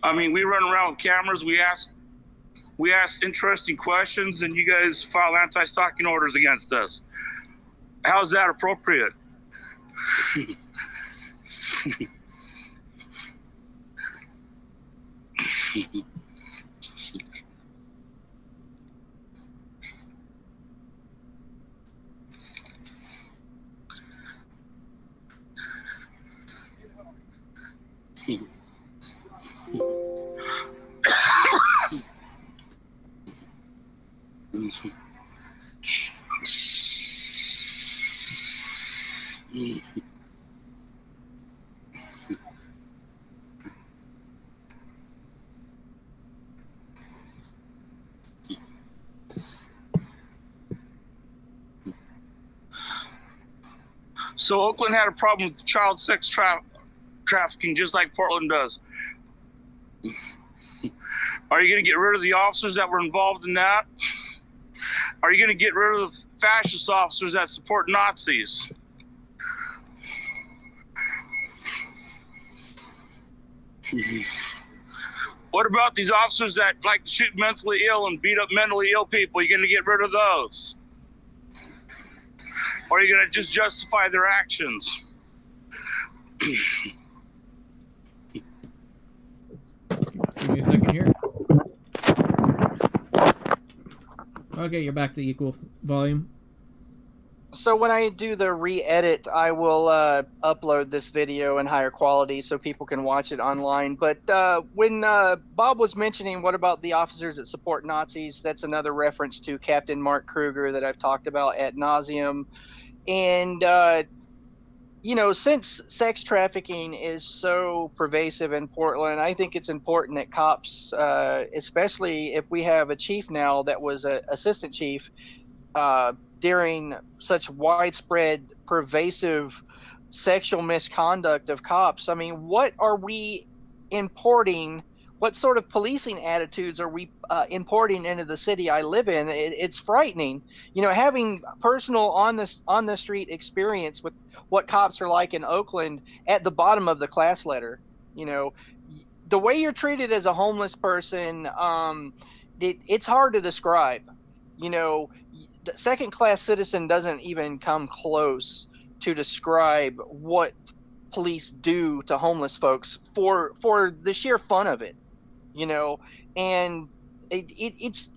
I mean, we run around with cameras. We ask interesting questions, and you guys file anti-stalking orders against us. How is that appropriate? So Oakland had a problem with child sex trafficking, just like Portland does. Are you going to get rid of the officers that were involved in that? Are you going to get rid of the fascist officers that support Nazis? What about these officers that like to shoot mentally ill and beat up mentally ill people? Are you going to get rid of those? Or are you going to just justify their actions? Give me a second here. Okay, you're back to equal volume. So when I do the re-edit, I will upload this video in higher quality so people can watch it online. But when Bob was mentioning what about the officers that support Nazis, that's another reference to Captain Mark Kruger that I've talked about ad nauseum. And, you know, since sex trafficking is so pervasive in Portland, I think it's important that cops, especially if we have a chief now that was an assistant chief, during such widespread, pervasive sexual misconduct of cops. I mean, what are we importing? What sort of policing attitudes are we importing into the city I live in? It's frightening. You know, having personal on the street experience with what cops are like in Oakland at the bottom of the class ladder. You know, the way you're treated as a homeless person, it's hard to describe. You know, the second-class citizen doesn't even come close to describe what police do to homeless folks for the sheer fun of it, you know. And it's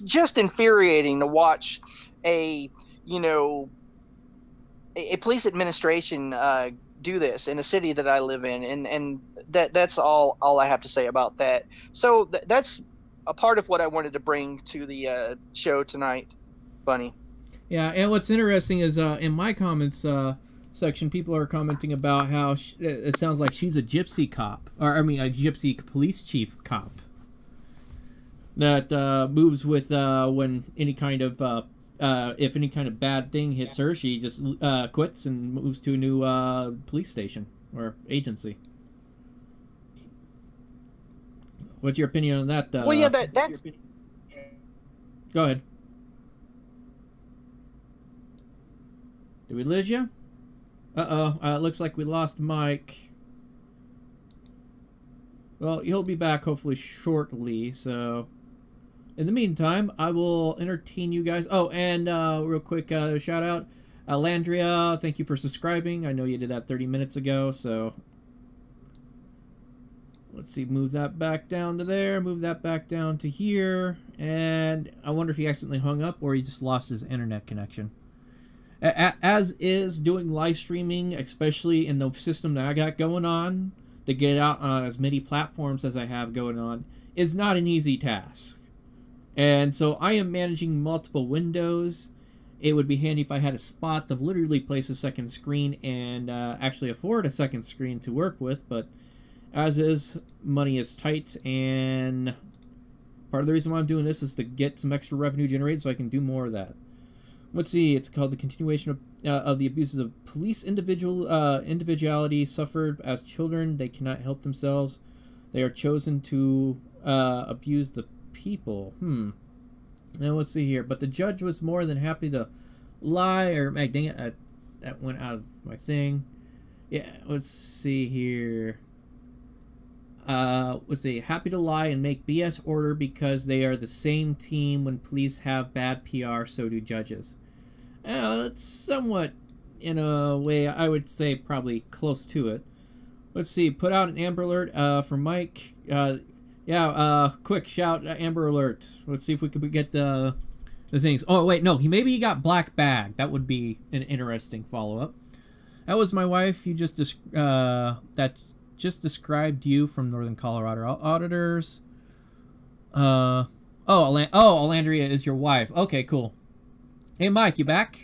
just infuriating to watch a police administration do this in a city that I live in, and that's all I have to say about that. So that's a part of what I wanted to bring to the show tonight, Bunny. Yeah, and what's interesting is in my comments, section, people are commenting about how it sounds like she's a gypsy cop, or I mean, a gypsy police chief cop that moves with when any kind of if any kind of bad thing hits her, she just quits and moves to a new police station or agency. What's your opinion on that? Well, yeah, that Go ahead. Did we lose you? It looks like we lost Mike. Well, he'll be back hopefully shortly, so... In the meantime, I will entertain you guys. Oh, and real quick shout out. Landria, thank you for subscribing. I know you did that 30 minutes ago, so... Let's see, move that back down to there, move that back down to here, and I wonder if he accidentally hung up or he just lost his internet connection. As is, doing live streaming, especially in the system that I got going on, to get it out on as many platforms as I have going on, is not an easy task. And so I am managing multiple windows. It would be handy if I had a spot to literally place a second screen and actually afford a second screen to work with, but as is, money is tight, and part of the reason why I'm doing this is to get some extra revenue generated so I can do more of that. Let's see, it's called The Continuation of the Abuses of Police Individuality Suffered as Children. They cannot help themselves. They are chosen to abuse the people. Now let's see here. But the judge was more than happy to lie, or dang it, that went out of my thing. Yeah, let's see here. Let's see, happy to lie and make BS order because they are the same team. When police have bad PR, so do judges. It's somewhat, in a way, I would say probably close to it. Let's see, put out an Amber Alert for Mike. Quick shout, Amber Alert. Let's see if we could get the things. Oh, wait, no, maybe he got black bag. That would be an interesting follow-up. That was my wife. You just described you from Northern Colorado auditors. Alandria is your wife. Okay, cool. Hey, Mike, you back?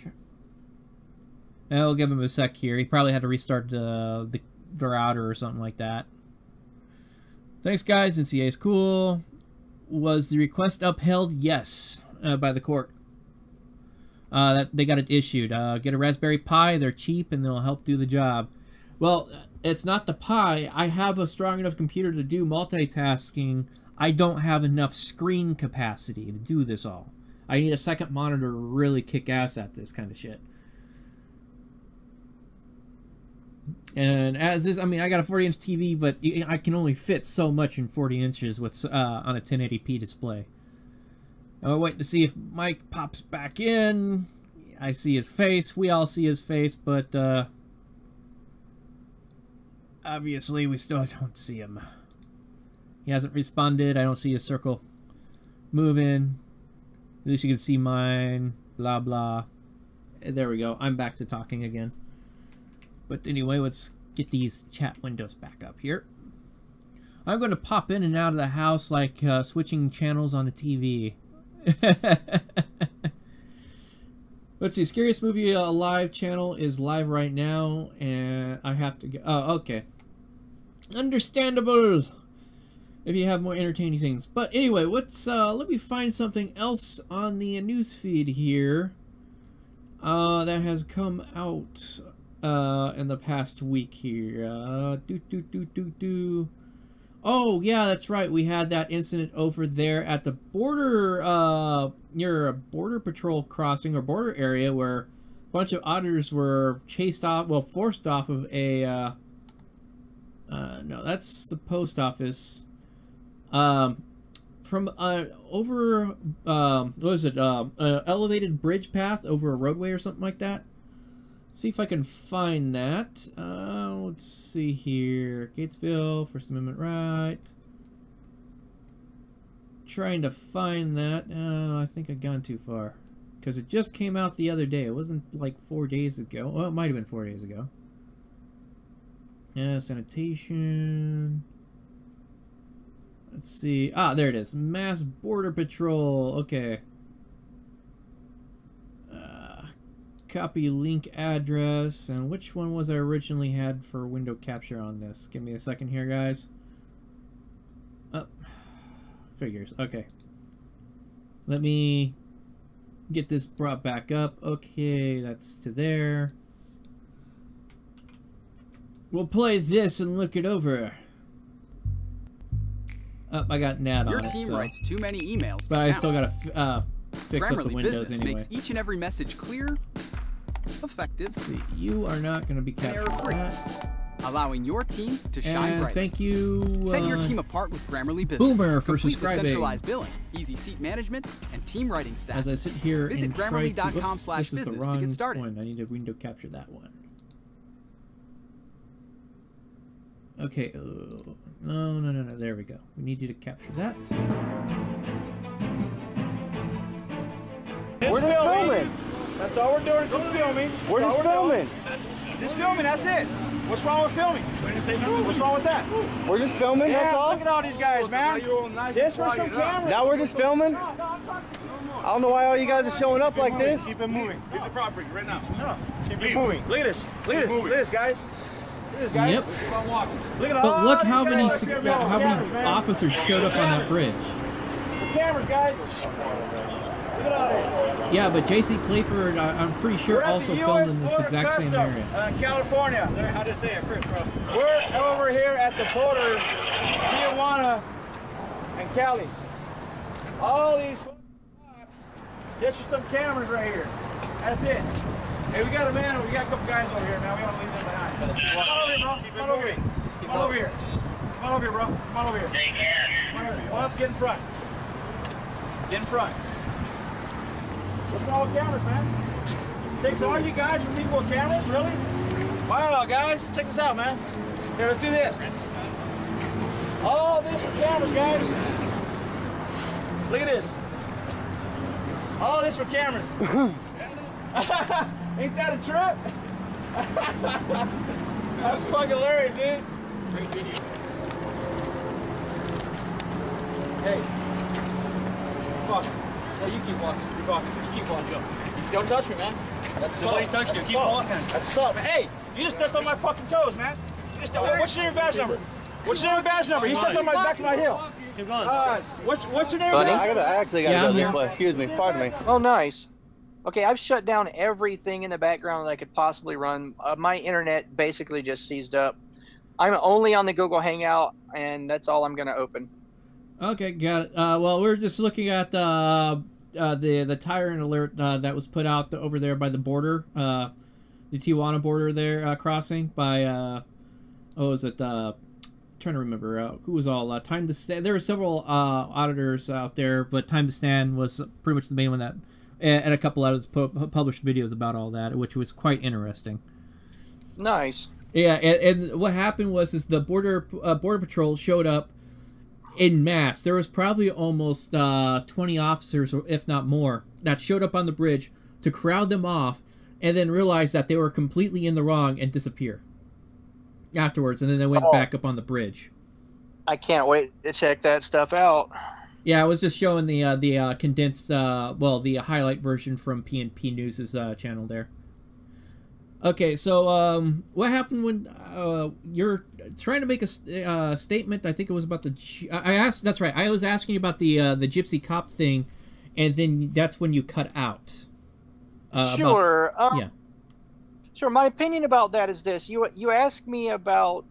I'll give him a sec here. He probably had to restart the router or something like that. Thanks, guys. NCA is cool. Was the request upheld? Yes, by the court. That they got it issued. Get a Raspberry Pi. They're cheap and they'll help do the job. Well, it's not the Pi. I have a strong enough computer to do multitasking. I don't have enough screen capacity to do this all. I need a second monitor to really kick ass at this kind of shit. And as is, I mean, I got a 40-inch TV, but I can only fit so much in 40 inches with on a 1080p display. We're waiting to see if Mike pops back in. I see his face. We all see his face, but obviously we still don't see him. He hasn't responded. I don't see his circle moving. At least you can see mine. Blah, blah. There we go. I'm back to talking again. But anyway, let's get these chat windows back up here. I'm going to pop in and out of the house like switching channels on the TV. Let's see. Scariest Movie Live channel is live right now, and I have to go. Oh, okay. Understandable. If you have more entertaining things. But anyway, let's let me find something else on the news feed here that has come out in the past week here. Oh yeah, that's right. We had that incident over there at the border, near a border patrol crossing or border area, where a bunch of auditors were chased off, well, forced off of a. No, that's the post office. From over what was it, elevated bridge path over a roadway or something like that. Let's see if I can find that. Let's see here. Gatesville, First Amendment right. Trying to find that. I think I've gone too far, because it just came out the other day. It wasn't like 4 days ago. Well, it might have been 4 days ago. Yeah, sanitation. Let's see. Ah, there it is. Mass Border Patrol. Okay. copy link address. And which one was I originally had for window capture on this? Give me a second here, guys. Oh, figures. Okay. Let me get this brought back up. Okay, that's to there. We'll play this and look it over. Oh, I got Nat on Your it. team so. writes too many emails. But I still gotta fix up the Grammarly windows Business anyway. makes each and every message clear, effective, Let's see, you are not going to be captured. allowing your team to shine And bright. thank you. Set your team apart with Grammarly Business. Boomer for Complete subscribing. with centralized billing, easy seat management, and team writing stats. As I sit here Visit and try to, oops, this is the Grammarly.com/business to wrong get started. one. I need to window capture that one. Okay. No. There we go. We need you to capture that. We're just filming. That's all we're doing, just filming. We're just filming. Just filming, that's it. What's wrong with filming? What's wrong with that? We're just filming, that's all. Look at all these guys, man. Just for some cameras. Now we're just filming? I don't know why all you guys are showing up like this. Keep it moving. Leave the property right now. No. Keep it moving. Look at this. Look at this. Look at this, guys. Look at this, guys. Yep. Look at But look all how these many guys. officers showed up on that bridge. The cameras, guys. Look at all this. Yeah, but JC Clayford, I'm pretty sure, also filmed in this exact same area. California. How to say it, Chris, bro? We're over here at the border, Tijuana and Cali. All these cops, just for some cameras right here. That's it. Hey, we got a man. We got a couple guys over here, man. We don't leave them behind. Come on over here, bro. Come on over here. Come on over here. Come on over here, bro. Come on over here. Come on over here. Well, let's get in front. Get in front. What's wrong with cameras, man? Takes all you guys from people with cameras, really? Wow, guys, check this out, man. Here, let's do this. All this for cameras, guys. Look at this. All this for cameras. Ain't that a trip? That's fucking hilarious, dude. Great video. Hey. Fuck. Yeah, you keep walking. You're walking. You keep walking. Go. You don't touch me, man. That's assault. Nobody touched you. Keep walking. That's assault, man. Hey, you just stepped on my fucking toes, man. You just stepped. What's your name and badge number? What's your name and badge number? You stepped on my back of my heel. Keep going. What's your name and badge number? I actually gotta go this way. Excuse me. Pardon me. Oh, nice. Okay, I've shut down everything in the background that I could possibly run. My internet basically just seized up. I'm only on the Google Hangout, and that's all I'm going to open. Okay, got it. Well, we're just looking at the tyrant alert that was put out over there by the border, the Tijuana border there, crossing by, what was it, trying to remember, who was all, Time to Stand. There were several auditors out there, but Time to Stand was pretty much the main one that, and a couple others published videos about all that, which was quite interesting. Nice. Yeah, and what happened was the border patrol showed up in mass. There was probably almost 20 officers, or if not more, that showed up on the bridge to crowd them off, and then realized that they were completely in the wrong and disappear afterwards, and then they went back up on the bridge. I can't wait to check that stuff out. Yeah, I was just showing the condensed, well, the highlight version from PNP News' channel there. Okay, so what happened when you're trying to make a statement? I think it was about the. I asked. That's right. I was asking you about the gypsy cop thing, and then that's when you cut out. Sure. Yeah. Sure. My opinion about that is this: you asked me about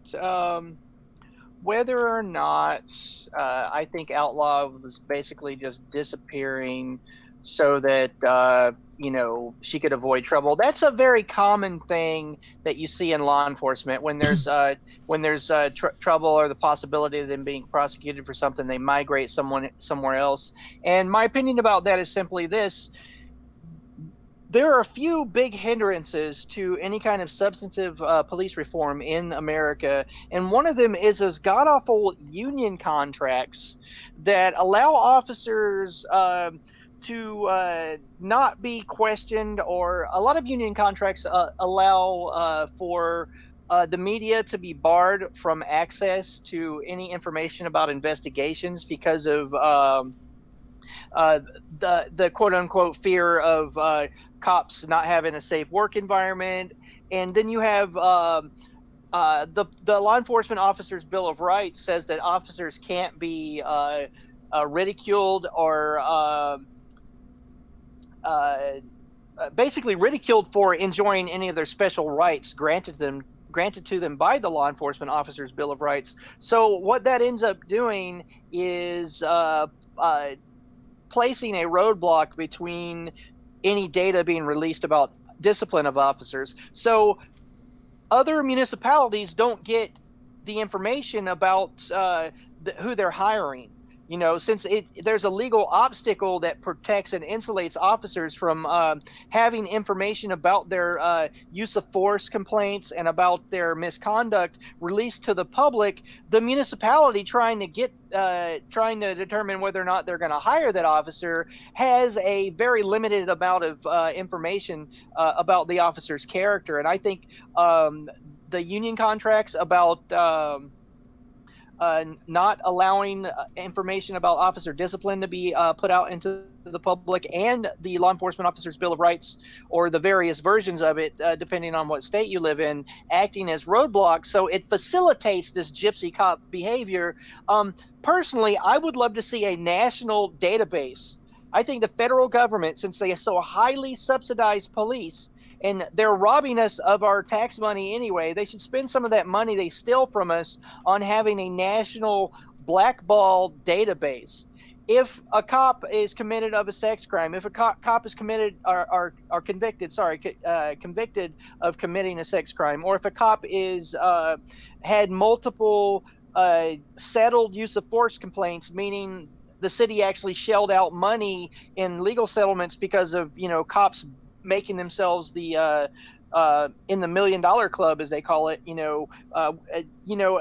whether or not I think Outlaw was basically just disappearing so that you know, she could avoid trouble. That's a very common thing that you see in law enforcement when there's trouble or the possibility of them being prosecuted for something. They migrate somewhere else. And my opinion about that is simply this: there are a few big hindrances to any kind of substantive police reform in America, and one of them is those god-awful union contracts that allow officers to not be questioned, or a lot of union contracts allow for the media to be barred from access to any information about investigations because of the quote unquote fear of cops not having a safe work environment, and then you have the law enforcement officers' Bill of Rights says that officers can't be ridiculed or basically ridiculed for enjoying any of their special rights granted to them by the law enforcement officers' Bill of Rights. So what that ends up doing is placing a roadblock between any data being released about discipline of officers. So other municipalities don't get the information about who they're hiring. You know, since there's a legal obstacle that protects and insulates officers from having information about their use of force complaints and about their misconduct released to the public, the municipality trying to determine whether or not they're going to hire that officer has a very limited amount of information about the officer's character. And I think the union contracts about not allowing information about officer discipline to be put out into the public, and the law enforcement officers' Bill of Rights, or the various versions of it, depending on what state you live in, acting as roadblocks. So it facilitates this gypsy cop behavior. Personally, I would love to see a national database. I think the federal government, since they so highly subsidize police, and they're robbing us of our tax money anyway, they should spend some of that money they steal from us on having a national blackball database. If a cop is committed of a sex crime, if a cop is committed or convicted, convicted of committing a sex crime, or if a cop is had multiple settled use of force complaints, meaning the city actually shelled out money in legal settlements because of, you know, cops making themselves the in the $1 million club, as they call it,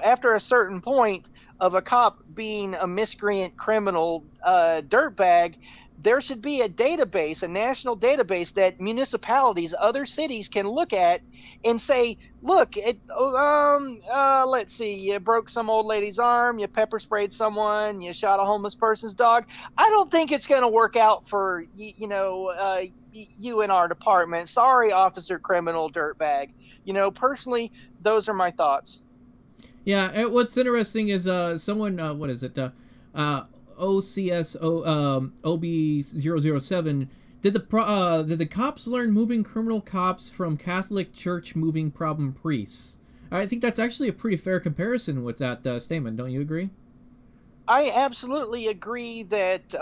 after a certain point of a cop being a miscreant criminal dirtbag, there should be a database, a national database that municipalities, other cities can look at and say, look, let's see, you broke some old lady's arm, you pepper sprayed someone, you shot a homeless person's dog. I don't think it's going to work out for, you in our department. Sorry, officer criminal dirtbag. Personally, those are my thoughts. Yeah, and what's interesting is someone, what is it? OB007, did the cops learn moving criminal cops from Catholic Church moving problem priests? I think that's actually a pretty fair comparison with that statement. Don't you agree? I absolutely agree that,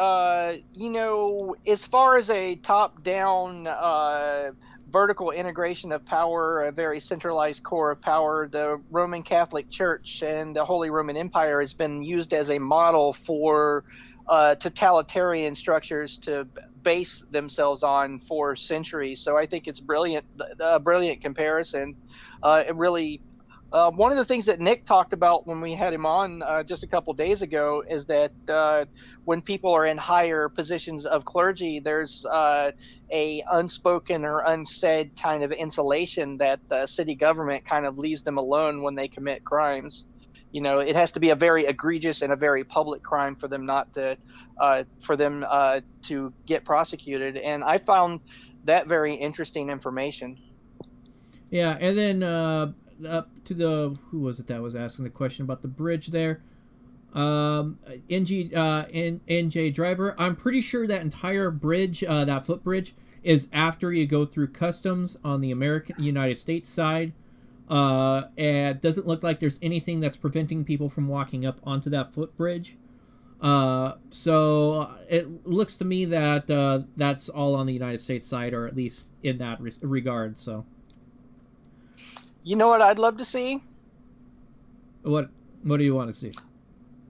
as far as a top-down vertical integration of power, a very centralized core of power, the Roman Catholic Church and the Holy Roman Empire has been used as a model for totalitarian structures to base themselves on for centuries. So I think it's a brilliant comparison. It really, one of the things that Nick talked about when we had him on just a couple days ago is that when people are in higher positions of clergy, there's a unspoken or unsaid kind of insulation that the city government kind of leaves them alone when they commit crimes. It has to be a very egregious and a very public crime for them to get prosecuted. And I found that very interesting information. Yeah, and then up to the, who was it that was asking the question about the bridge there? NJ Driver. I'm pretty sure that entire bridge, that footbridge, is after you go through customs on the United States side. And it doesn't look like there's anything that's preventing people from walking up onto that footbridge. So it looks to me that that's all on the United States side, or at least in that regard. So, you know what I'd love to see? What do you want to see?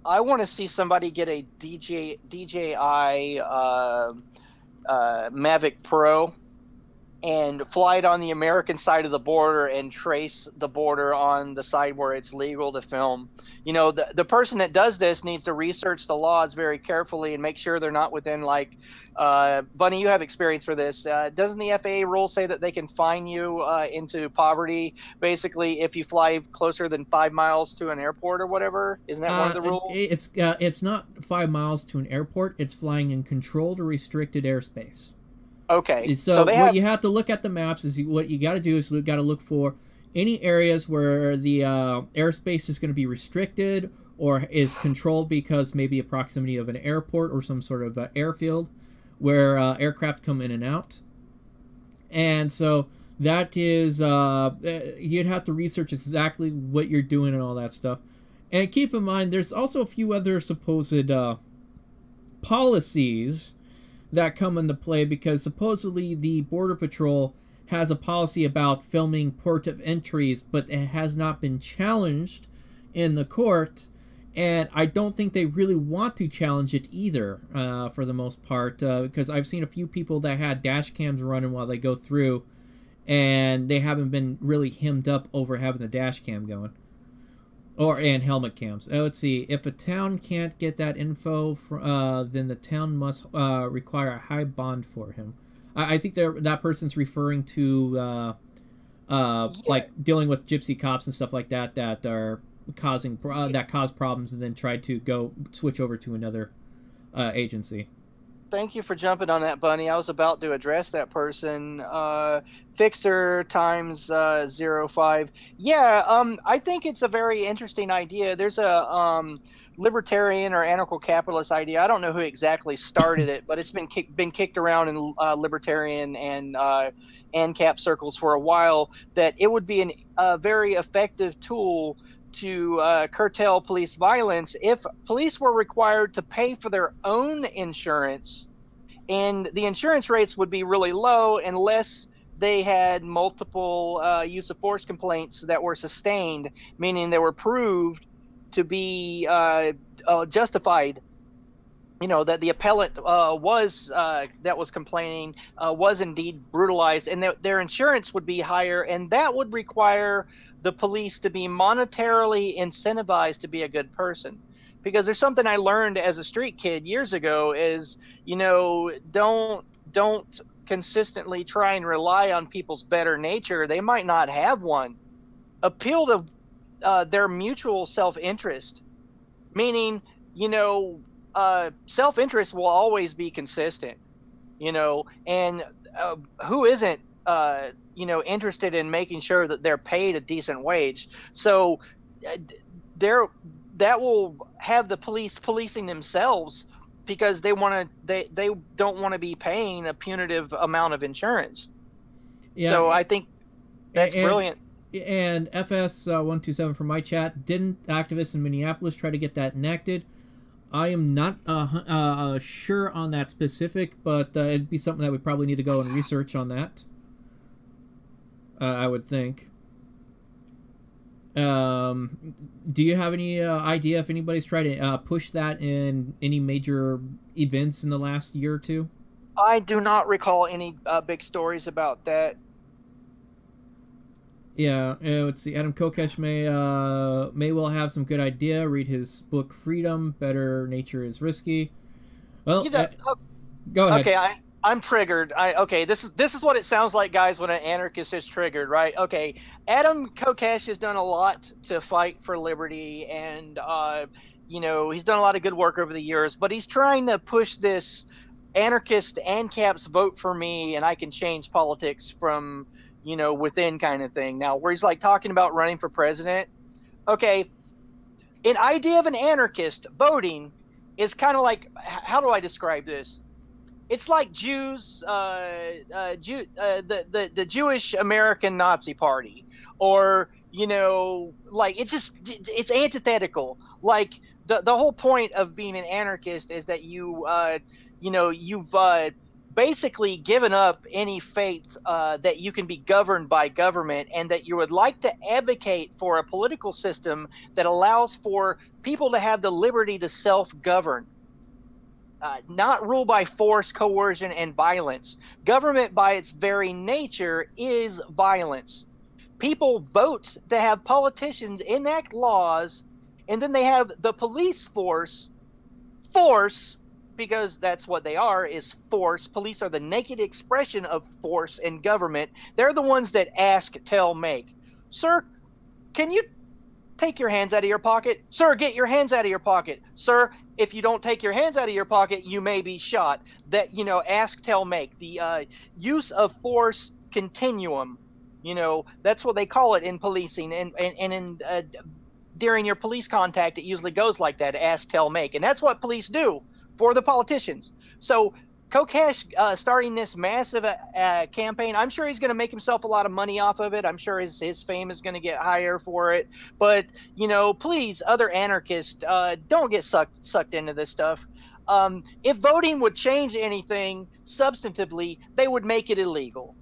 I want to see somebody get a DJI Mavic Pro and fly it on the American side of the border and trace the border on the side where it's legal to film. You know, the person that does this needs to research the laws very carefully and make sure they're not within, like, Bunny, you have experience for this. Doesn't the FAA rule say that they can fine you into poverty, basically, if you fly closer than 5 miles to an airport or whatever? Isn't that one of the rules? It's not 5 miles to an airport. It's flying in controlled or restricted airspace. Okay. So what you have to look at the maps is what you got to do is you got to look for any areas where the airspace is going to be restricted or is controlled because maybe a proximity of an airport or some sort of airfield where aircraft come in and out. And so that is, you'd have to research exactly what you're doing and all that stuff. And keep in mind, there's also a few other supposed policies that come into play, because supposedly the Border Patrol has a policy about filming port of entries, but it has not been challenged in the court, and I don't think they really want to challenge it either, for the most part, because I've seen a few people that had dash cams running while they go through, and they haven't been really hemmed up over having the dash cam going. And helmet cams. Let's see. If a town can't get that info, then the town must require a high bond for him. I think that person's referring to like dealing with gypsy cops and stuff like that that are causing that cause problems and then try to switch over to another agency. Thank you for jumping on that, Bunny. I was about to address that person. Fixer times 05. Yeah, I think it's a very interesting idea. There's a libertarian or anarcho-capitalist idea. I don't know who exactly started it, but it's been kicked around in libertarian and ANCAP circles for a while, that it would be a very effective tool to curtail police violence if police were required to pay for their own insurance, and the insurance rates would be really low unless they had multiple use of force complaints that were sustained, meaning they were proved to be justified. You know, that the appellant that was complaining was indeed brutalized, and their insurance would be higher, and that would require the police to be monetarily incentivized to be a good person. Because there's something I learned as a street kid years ago is, you know, don't consistently try and rely on people's better nature. They might not have one. Appeal to their mutual self-interest, meaning, you know, self-interest will always be consistent, you know, and who isn't, you know, interested in making sure that they're paid a decent wage? So that will have the police policing themselves because they don't want to be paying a punitive amount of insurance. Yeah, so I think that's brilliant. And FS127 from my chat, didn't activists in Minneapolis try to get that enacted? I am not sure on that specific, but it'd be something that we probably need to go and research on that. I would think. Do you have any idea if anybody's tried to push that in any major events in the last year or two? I do not recall any big stories about that. Yeah, let's see. Adam Kokesh may well have some good idea. Read his book Freedom. Better Nature is Risky. Well, go ahead. Okay, I'm triggered. Okay, this is what it sounds like, guys, when an anarchist is triggered, right? Okay, Adam Kokesh has done a lot to fight for liberty, and you know, he's done a lot of good work over the years, but he's trying to push this anarchist ANCAP's vote for me and I can change politics from, you know, within kind of thing. Now, where he's like talking about running for president. Okay, an idea of an anarchist voting is kind of like, how do I describe this? It's like Jews, the Jewish American Nazi Party, or, you know, like it's antithetical. Like the whole point of being an anarchist is that you know, you've basically given up any faith that you can be governed by government, and that you would like to advocate for a political system that allows for people to have the liberty to self-govern. not rule by force, coercion, and violence. Government, by its very nature, is violence. People vote to have politicians enact laws, and then they have the police force, because that's what they are, is force. Police are the naked expression of force in government. They're the ones that ask, tell, make. Sir, can you take your hands out of your pocket? Sir, get your hands out of your pocket. Sir, if you don't take your hands out of your pocket, you may be shot. That, you know, ask, tell, make. The use of force continuum, you know, that's what they call it in policing. And in during your police contact, it usually goes like that, ask, tell, make. And that's what police do for the politicians. So Kokesh starting this massive campaign, I'm sure he's going to make himself a lot of money off of it. I'm sure his fame is going to get higher for it. But, you know, please, other anarchists, don't get sucked into this stuff. If voting would change anything substantively, they would make it illegal.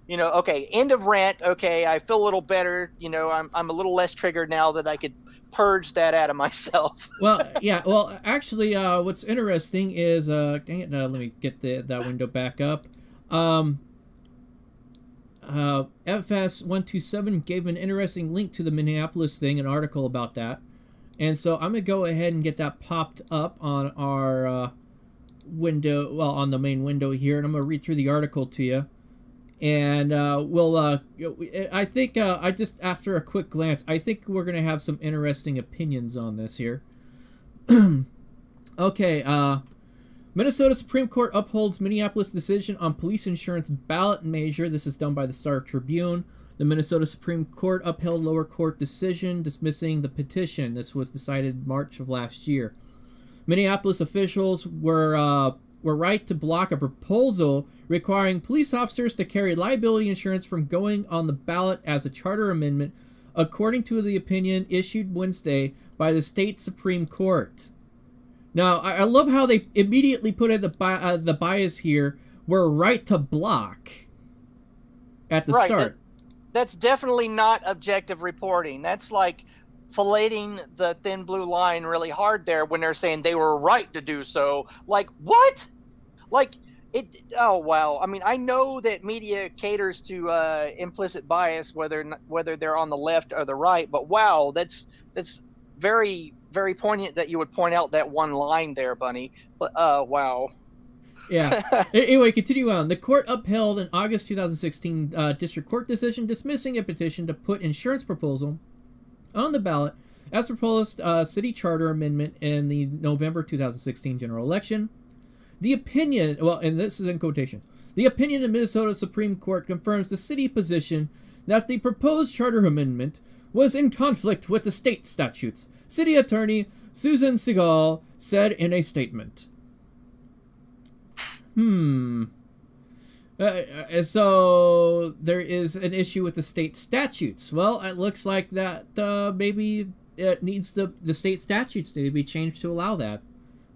You know, okay, end of rant. Okay, I feel a little better. You know, I'm a little less triggered now that I could purge that out of myself. Well, yeah. Well, actually, what's interesting is, dang it, let me get that window back up. FS127 gave an interesting link to the Minneapolis thing, an article about that. And so I'm going to go ahead and get that popped up on our window, well, on the main window here. And I'm going to read through the article to you. And we'll, I think, I just, after a quick glance, I think we're going to have some interesting opinions on this here. Okay, Minnesota Supreme Court upholds Minneapolis decision on police insurance ballot measure. This is done by the Star Tribune. The Minnesota Supreme Court upheld lower court decision dismissing the petition. This was decided March of last year. Minneapolis officials were right to block a proposal requiring police officers to carry liability insurance from going on the ballot as a charter amendment, according to the opinion issued Wednesday by the state Supreme Court. Now, I love how they immediately put in the bias here. We're right to block at the start. That's definitely not objective reporting. That's like filleting the thin blue line really hard there when they're saying they were right to do so. Like, what? Like, it, oh, wow. I mean, I know that media caters to implicit bias, whether they're on the left or the right, but wow, that's very, very poignant that you would point out that one line there, Bunny. But, wow. Yeah. Anyway, continue on. The court upheld an August 2016 district court decision dismissing a petition to put insurance proposal on the ballot as proposed city charter amendment in the November 2016 general election. The opinion, well, and this is in quotation, the opinion of Minnesota Supreme Court confirms the city position that the proposed charter amendment was in conflict with the state statutes, City Attorney Susan Segal said in a statement. So there is an issue with the state statutes. Well, it looks like that maybe it needs the state statutes to be changed to allow that.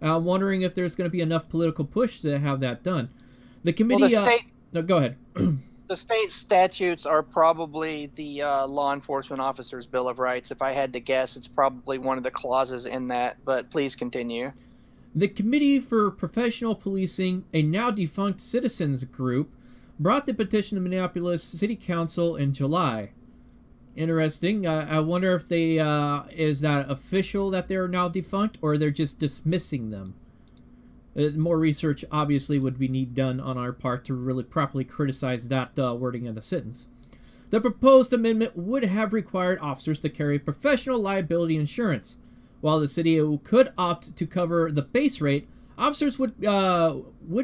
I'm wondering if there's going to be enough political push to have that done. The committee... Well, no, go ahead. The state statutes are probably the Law Enforcement Officers' Bill of Rights. If I had to guess, it's probably one of the clauses in that, but please continue. The Committee for Professional Policing, a now defunct citizens group, brought the petition to Minneapolis City Council in July. Interesting. I wonder if they is that official that they're now defunct, or they're just dismissing them. More research obviously would be done on our part to really properly criticize that wording of the sentence. The proposed amendment would have required officers to carry professional liability insurance. While the city could opt to cover the base rate, officers would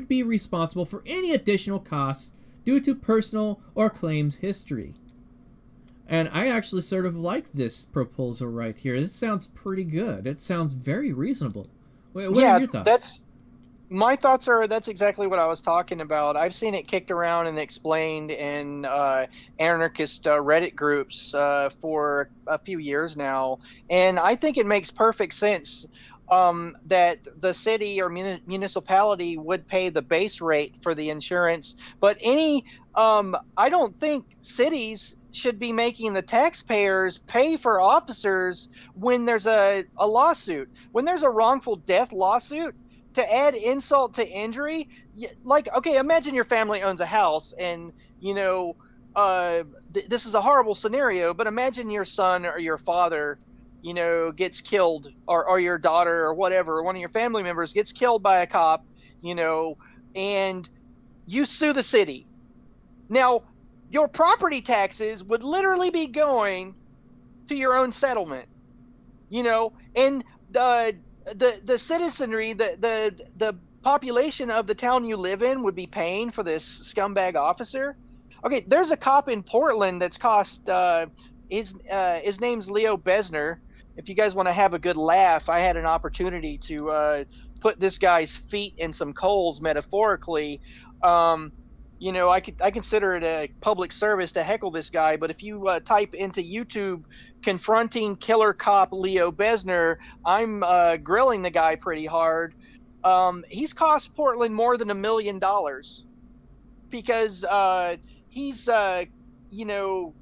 be responsible for any additional costs due to personal or claims history. And I actually sort of like this proposal right here. This sounds pretty good. It sounds very reasonable. What are your thoughts? My thoughts are that's exactly what I was talking about. I've seen it kicked around and explained in anarchist Reddit groups for a few years now. And I think it makes perfect sense that the city or municipality would pay the base rate for the insurance. But I don't think cities should be making the taxpayers pay for officers when there's a lawsuit. When there's a wrongful death lawsuit, to add insult to injury, like, okay, imagine your family owns a house and, you know, this is a horrible scenario, but imagine your son or your father, you know, gets killed, or your daughter or whatever, one of your family members gets killed by a cop, you know, and you sue the city. Now, your property taxes would literally be going to your own settlement, you know, and the citizenry, the population of the town you live in would be paying for this scumbag officer. Okay, there's a cop in Portland that's cost his name's Leo Besner. If you guys want to have a good laugh, I had an opportunity to put this guy's feet in some coals, metaphorically. You know, I consider it a public service to heckle this guy, but if you type into YouTube confronting killer cop Leo Besner, I'm grilling the guy pretty hard. He's cost Portland more than $1 million because he's you know,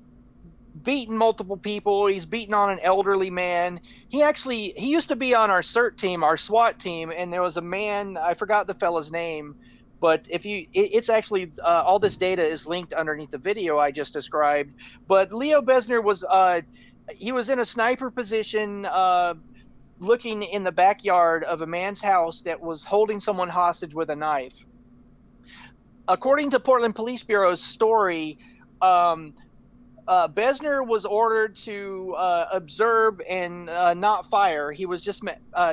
beaten multiple people. He's beaten on an elderly man. He used to be on our CERT team, our SWAT team, and there was a man, I forgot the fella's name, but it's actually all this data is linked underneath the video I just described. But Leo Besner was he was in a sniper position, looking in the backyard of a man's house that was holding someone hostage with a knife. According to Portland Police Bureau's story, Besner was ordered to observe and not fire. He was just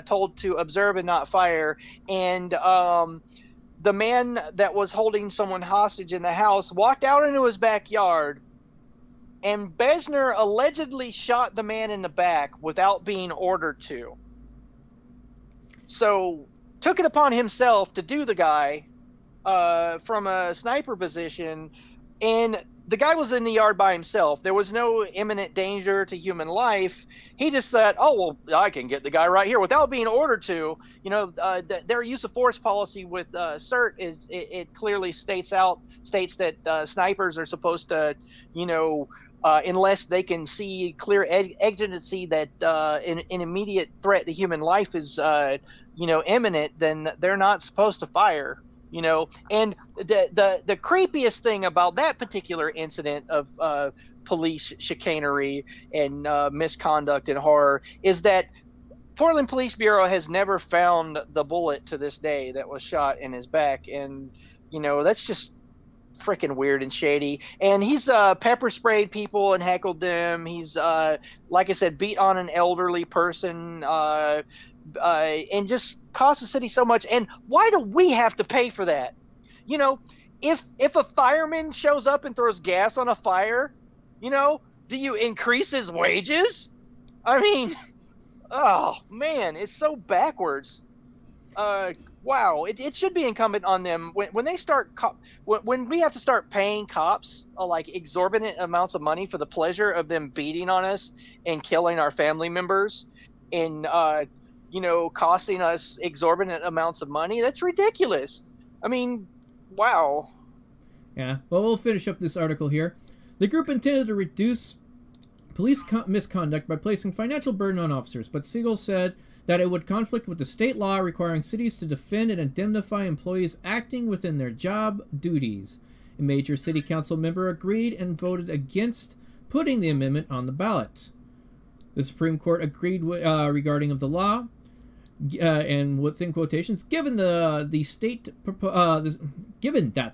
told to observe and not fire. And the man that was holding someone hostage in the house walked out into his backyard, and Besner allegedly shot the man in the back without being ordered to. So took it upon himself to do the guy from a sniper position, and the guy was in the yard by himself. There was no imminent danger to human life. He just thought, oh, well, I can get the guy right here without being ordered to. You know, their use of force policy with CERT is it clearly states that snipers are supposed to, you know, unless they can see clear exigency that an immediate threat to human life is, you know, imminent, then they're not supposed to fire. You know, and the creepiest thing about that particular incident of police chicanery and misconduct and horror is that Portland Police Bureau has never found the bullet to this day that was shot in his back. And, you know, that's just freaking weird and shady. And he's pepper sprayed people and heckled them. He's, like I said, beat on an elderly person, and just cost the city so much. And why do we have to pay for that? You know, if a fireman shows up and throws gas on a fire, you know, do you increase his wages? I mean, oh man, it's so backwards. Wow, it should be incumbent on them when they start when we have to start paying cops like exorbitant amounts of money for the pleasure of them beating on us and killing our family members and you know, costing us exorbitant amounts of money. That's ridiculous. I mean, wow. Yeah, well, we'll finish up this article here. The group intended to reduce police misconduct by placing financial burden on officers, but Siegel said that it would conflict with the state law requiring cities to defend and indemnify employees acting within their job duties. A major city council member agreed and voted against putting the amendment on the ballot. The Supreme Court agreed regarding of the law, and within quotations, given that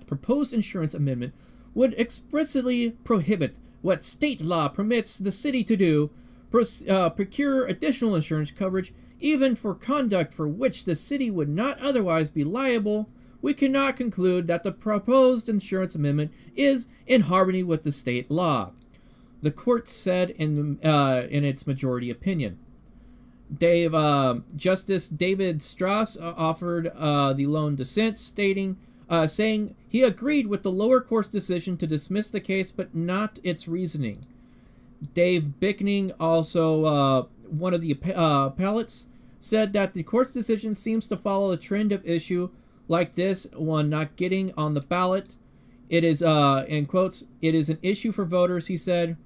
proposed insurance amendment would explicitly prohibit what state law permits the city to do, procure additional insurance coverage even for conduct for which the city would not otherwise be liable, we cannot conclude that the proposed insurance amendment is in harmony with the state law, the court said in its majority opinion. Justice David Strauss offered the lone dissent, saying he agreed with the lower court's decision to dismiss the case, but not its reasoning. Dave Bickning, also one of the appellates, said that the court's decision seems to follow a trend of issue like this one not getting on the ballot. It is, in quotes, it is an issue for voters, he said,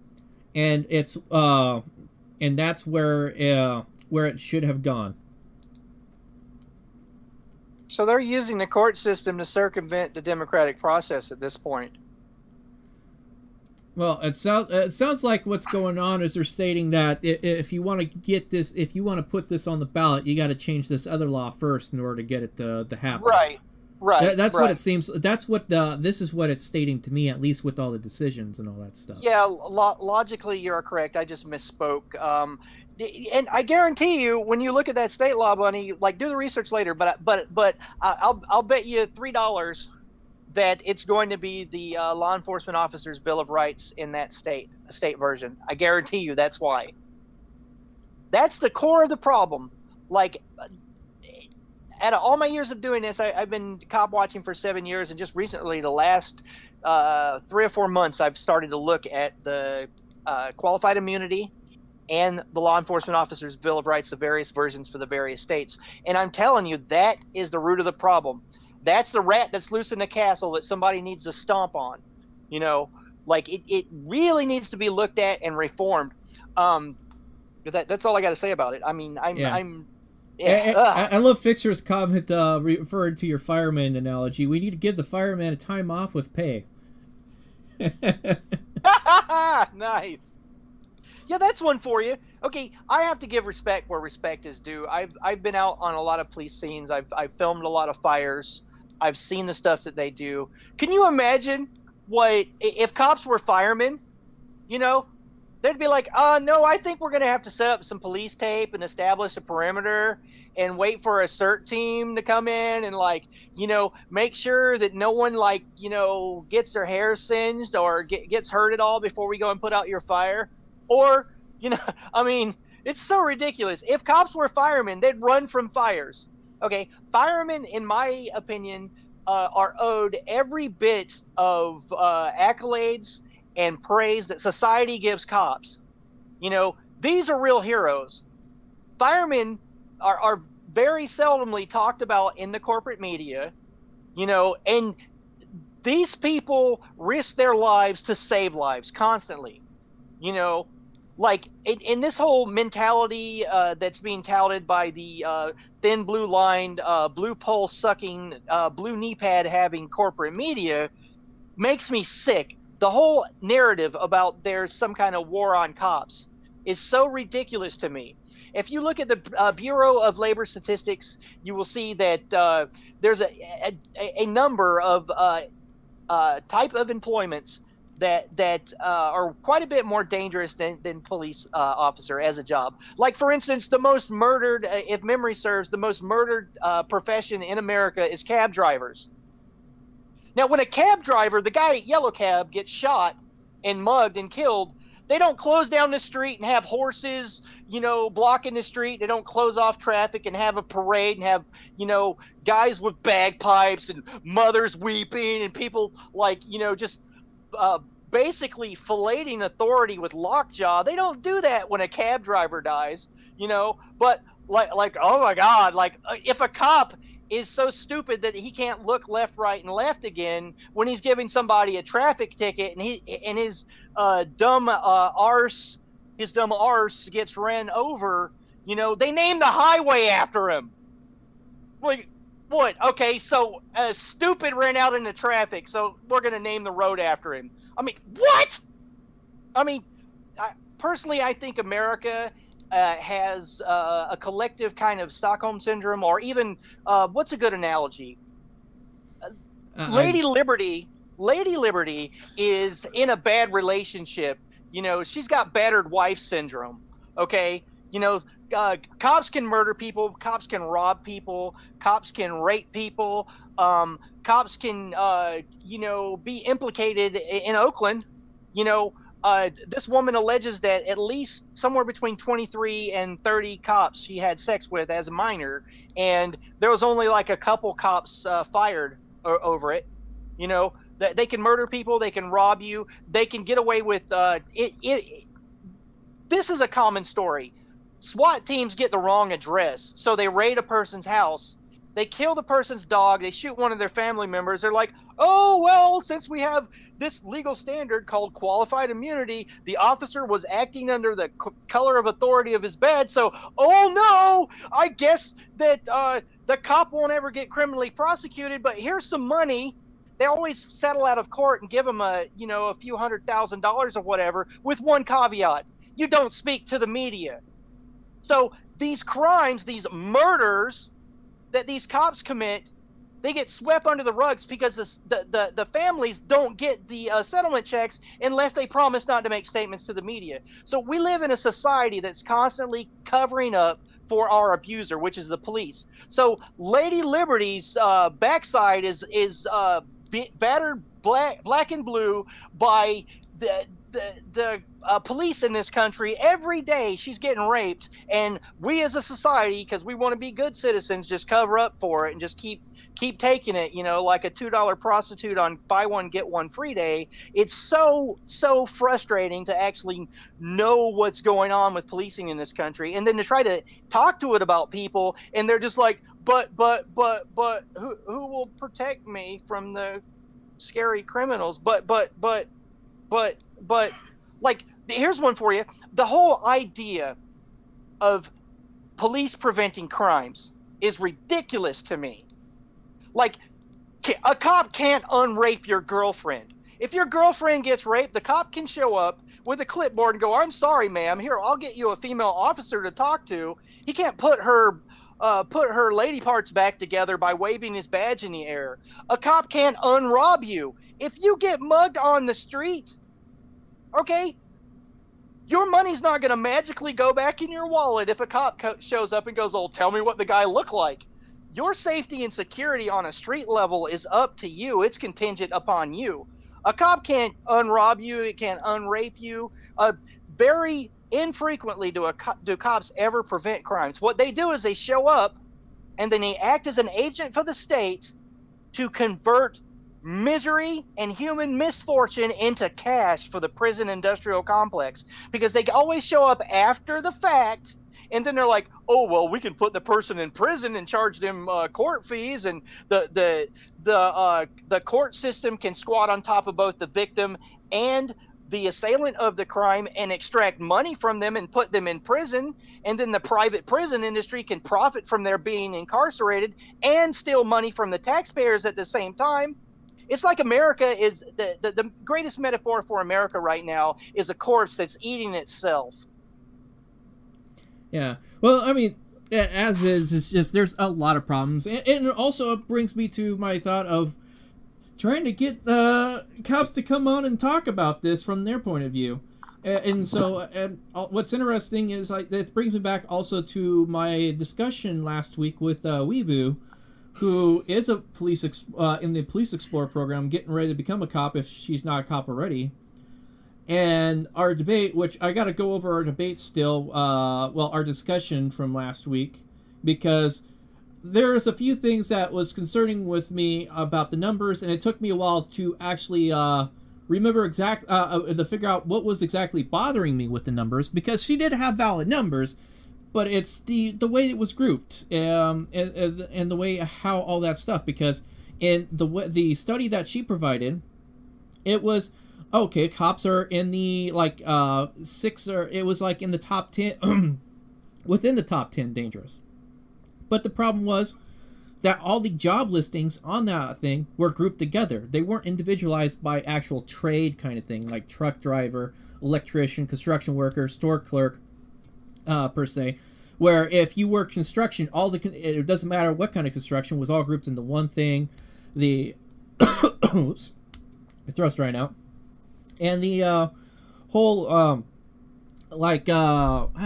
and it's and that's where it should have gone. So they're using the court system to circumvent the democratic process at this point. Well, it sounds like what's going on is they're stating that if you want to get this, if you want to put this on the ballot, you got to change this other law first in order to get it to happen. Right. Right. That's what it seems. That's what this is what it's stating to me, at least with all the decisions and all that stuff. Yeah, logically you're correct. I just misspoke. And I guarantee you, when you look at that state law, Bunny, like do the research later. But I'll bet you $3 that it's going to be the law enforcement officer's Bill of Rights in that state version. I guarantee you that's why. That's the core of the problem. Like, out of all my years of doing this, I've been cop watching for 7 years, and just recently, the last 3 or 4 months, I've started to look at the qualified immunity and the law enforcement officer's Bill of Rights, the various versions for the various states. And I'm telling you, that is the root of the problem. That's the rat that's loose in the castle that somebody needs to stomp on. You know, like it really needs to be looked at and reformed. That's all I got to say about it. I mean, I love Fixer's comment referring to your fireman analogy. We need to give the fireman a time off with pay. Nice. Yeah, that's one for you. Okay, I have to give respect where respect is due. I've been out on a lot of police scenes. I've filmed a lot of fires. I've seen the stuff that they do. Can you imagine what if cops were firemen? You know, they'd be like, no, I think we're going to have to set up some police tape and establish a perimeter and wait for a CERT team to come in and, like, you know, make sure that no one, like, you know, gets their hair singed or gets hurt at all before we go and put out your fire. Or, you know, I mean, it's so ridiculous. If cops were firemen, they'd run from fires. Okay, firemen, in my opinion, are owed every bit of accolades and praise that society gives cops. You know, these are real heroes. Firemen are very seldomly talked about in the corporate media, you know, and these people risk their lives to save lives constantly. You know, like in this whole mentality that's being touted by the thin blue lined, blue pole sucking, blue knee pad having corporate media makes me sick. The whole narrative about there's some kind of war on cops is so ridiculous to me. If you look at the Bureau of Labor Statistics, you will see that there's a number of type of employments that are quite a bit more dangerous than police officer as a job. Like, for instance, the most murdered, if memory serves, the most murdered profession in America is cab drivers. Now, when a cab driver, the guy at Yellow Cab, gets shot and mugged and killed, they don't close down the street and have horses, you know, blocking the street. They don't close off traffic and have a parade and have, you know, guys with bagpipes and mothers weeping and people, like, you know, just basically filleting authority with lockjaw. They don't do that when a cab driver dies, you know. But like oh my God, like if a cop is so stupid that he can't look left, right, and left again when he's giving somebody a traffic ticket, and his dumb arse gets ran over, you know, they name the highway after him. Like, what? Okay, so stupid ran out into traffic, so we're gonna name the road after him. I mean, what? I mean, personally, I think America has a collective kind of Stockholm syndrome, or even what's a good analogy? Lady Liberty is in a bad relationship. You know, she's got battered wife syndrome. Okay, you know, cops can murder people, cops can rob people, cops can rape people, cops can you know, be implicated in Oakland. You know, this woman alleges that at least somewhere between 23 and 30 cops she had sex with as a minor, and there was only like a couple cops fired over it. You know, they can murder people, they can rob you, they can get away with this is a common story. SWAT teams get the wrong address, so they raid a person's house. They kill the person's dog. They shoot one of their family members. They're like, oh, well, since we have this legal standard called qualified immunity, the officer was acting under the color of authority of his badge. So, oh, no, I guess that the cop won't ever get criminally prosecuted. But here's some money. They always settle out of court and give them a few $100,000 or whatever, with one caveat: you don't speak to the media. So these crimes, these murders that these cops commit, they get swept under the rugs because the families don't get the settlement checks unless they promise not to make statements to the media. So we live in a society that's constantly covering up for our abuser, which is the police. So Lady Liberty's backside is battered black and blue by the police in this country. Every day she's getting raped, and we as a society, because we want to be good citizens, just cover up for it and just keep taking it, like a $2 prostitute on buy one get one free day. It's so frustrating to actually know what's going on with policing in this country, and then to try to talk to it about people, and they're just like, but who will protect me from the scary criminals? But like, here's one for you. The whole idea of police preventing crimes is ridiculous to me. Like, a cop can't unrape your girlfriend. If your girlfriend gets raped, the cop can show up with a clipboard and go, I'm sorry, ma'am. Here, I'll get you a female officer to talk to. He can't put her lady parts back together by waving his badge in the air. A cop can't unrob you. If you get mugged on the street, okay, your money's not going to magically go back in your wallet if a cop shows up and goes, oh, tell me what the guy looked like. Your safety and security on a street level is up to you. It's contingent upon you. A cop can't unrob you. It can't unrape you. Very infrequently do cops ever prevent crimes. What they do is they show up and then they act as an agent for the state to convert misery and human misfortune into cash for the prison industrial complex, because they always show up after the fact, and then they're like, oh, well, we can put the person in prison and charge them court fees, and the court system can squat on top of both the victim and the assailant of the crime and extract money from them and put them in prison, and then the private prison industry can profit from their being incarcerated and steal money from the taxpayers at the same time. It's like America is the greatest metaphor for America right now is a corpse that's eating itself. Yeah. Well, I mean, as is, it's just there's a lot of problems. And it also brings me to my thought of trying to get cops to come on and talk about this from their point of view. And so what's interesting is, like, it brings me back also to my discussion last week with Weeboo, who is a police in the Police Explorer program, getting ready to become a cop if she's not a cop already. And our debate, which I got to go over our debate still, well, our discussion from last week, because there's a few things that was concerning with me about the numbers, and it took me a while to actually remember to figure out what was exactly bothering me with the numbers, because she did have valid numbers, but it's the way it was grouped, and the way how all that stuff, because in the study that she provided, it was, okay, cops are in the, like, it was like in the top 10, within the top 10 dangerous. But the problem was that all the job listings on that thing were grouped together. They weren't individualized by actual trade kind of thing, like truck driver, electrician, construction worker, store clerk, per se. Where if you work construction, it doesn't matter what kind of construction, was all grouped into one thing. The oops, my throat's drying out. And the whole dang, I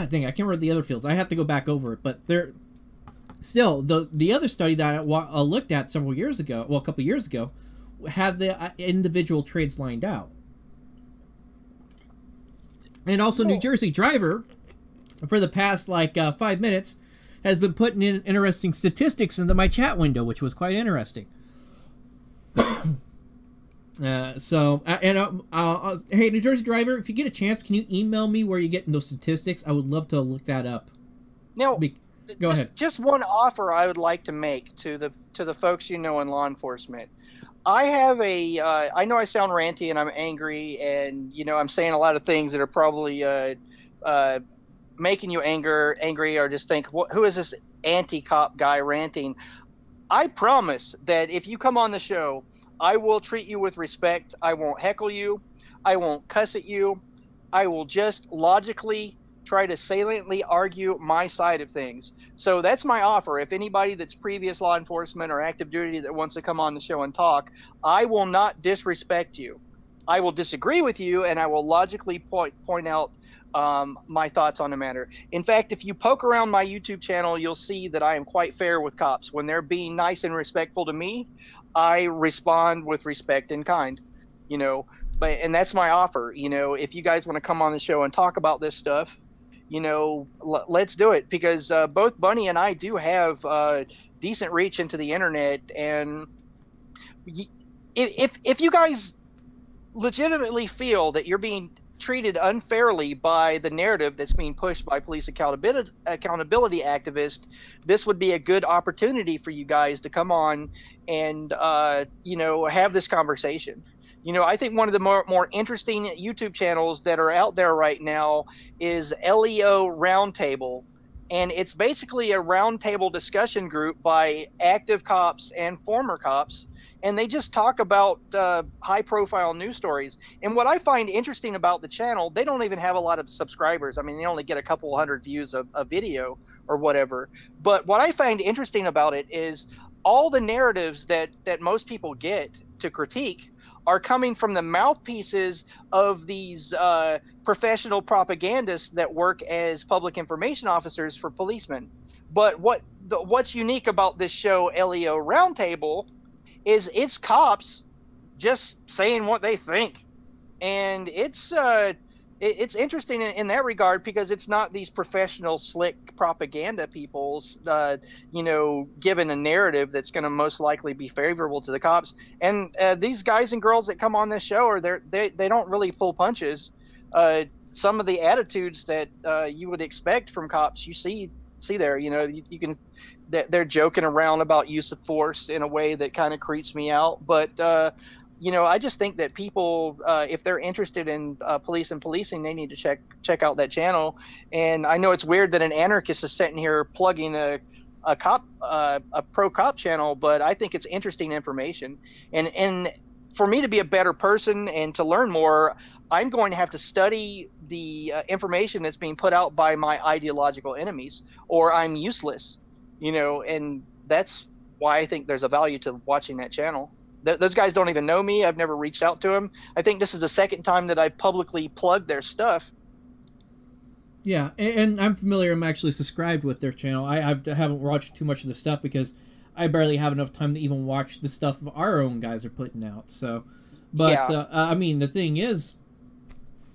can't remember the other fields. I have to go back over it, but there. Still, the other study that I looked at several years ago, well, a couple years ago, had the individual trades lined out. And also, New Jersey Driver, for the past, 5 minutes, has been putting in interesting statistics into my chat window, which was quite interesting. Hey, New Jersey Driver, if you get a chance, can you email me where you're getting those statistics? I would love to look that up. Now, Go ahead. Just one offer I would like to make to the folks in law enforcement. I have I know I sound ranty and I'm angry, and I'm saying a lot of things that are probably making you angry, or just think, who is this anti-cop guy ranting? I promise that if you come on the show, I will treat you with respect. I won't heckle you. I won't cuss at you. I will just logically try to saliently argue my side of things. So that's my offer. If anybody that's previous law enforcement or active duty that wants to come on the show and talk, I will not disrespect you. I will disagree with you, and I will logically point out my thoughts on the matter. In fact, if you poke around my YouTube channel, you'll see that I am quite fair with cops. When they're being nice and respectful to me, I respond with respect and kind, and that's my offer. If you guys want to come on the show and talk about this stuff, let's do it, because both Bunny and I do have decent reach into the internet. And if you guys legitimately feel that you're being treated unfairly by the narrative that's being pushed by police accountability activists, this would be a good opportunity for you guys to come on and have this conversation. I think one of the more interesting YouTube channels that are out there right now is LEO Roundtable, and it's basically a roundtable discussion group by active cops and former cops, and they just talk about high-profile news stories. And what I find interesting about the channel, they don't even have a lot of subscribers. I mean, they only get a couple hundred views of a video or whatever. But what I find interesting about it is all the narratives that most people get to critique are coming from the mouthpieces of these professional propagandists that work as public information officers for policemen. But what's unique about this show, LEO Roundtable, is it's cops just saying what they think. And it's interesting in that regard, because it's not these professional slick propaganda people given a narrative that's going to most likely be favorable to the cops. And these guys and girls that come on this show they don't really pull punches. Some of the attitudes that you would expect from cops, you see there. You can, they're joking around about use of force in a way that kind of creeps me out. But I just think that people, if they're interested in police and policing, they need to check out that channel. And I know it's weird that an anarchist is sitting here plugging a pro cop channel, but I think it's interesting information. And for me to be a better person and to learn more, I'm going to have to study the information that's being put out by my ideological enemies, or I'm useless. And that's why I think there's a value to watching that channel. Those guys don't even know me. I've never reached out to them. I think this is the second time that I've publicly plugged their stuff. Yeah, and I'm familiar. I'm actually subscribed with their channel. I haven't watched too much of the stuff because I barely have enough time to even watch the stuff our own guys are putting out. So, but yeah. I mean, the thing is,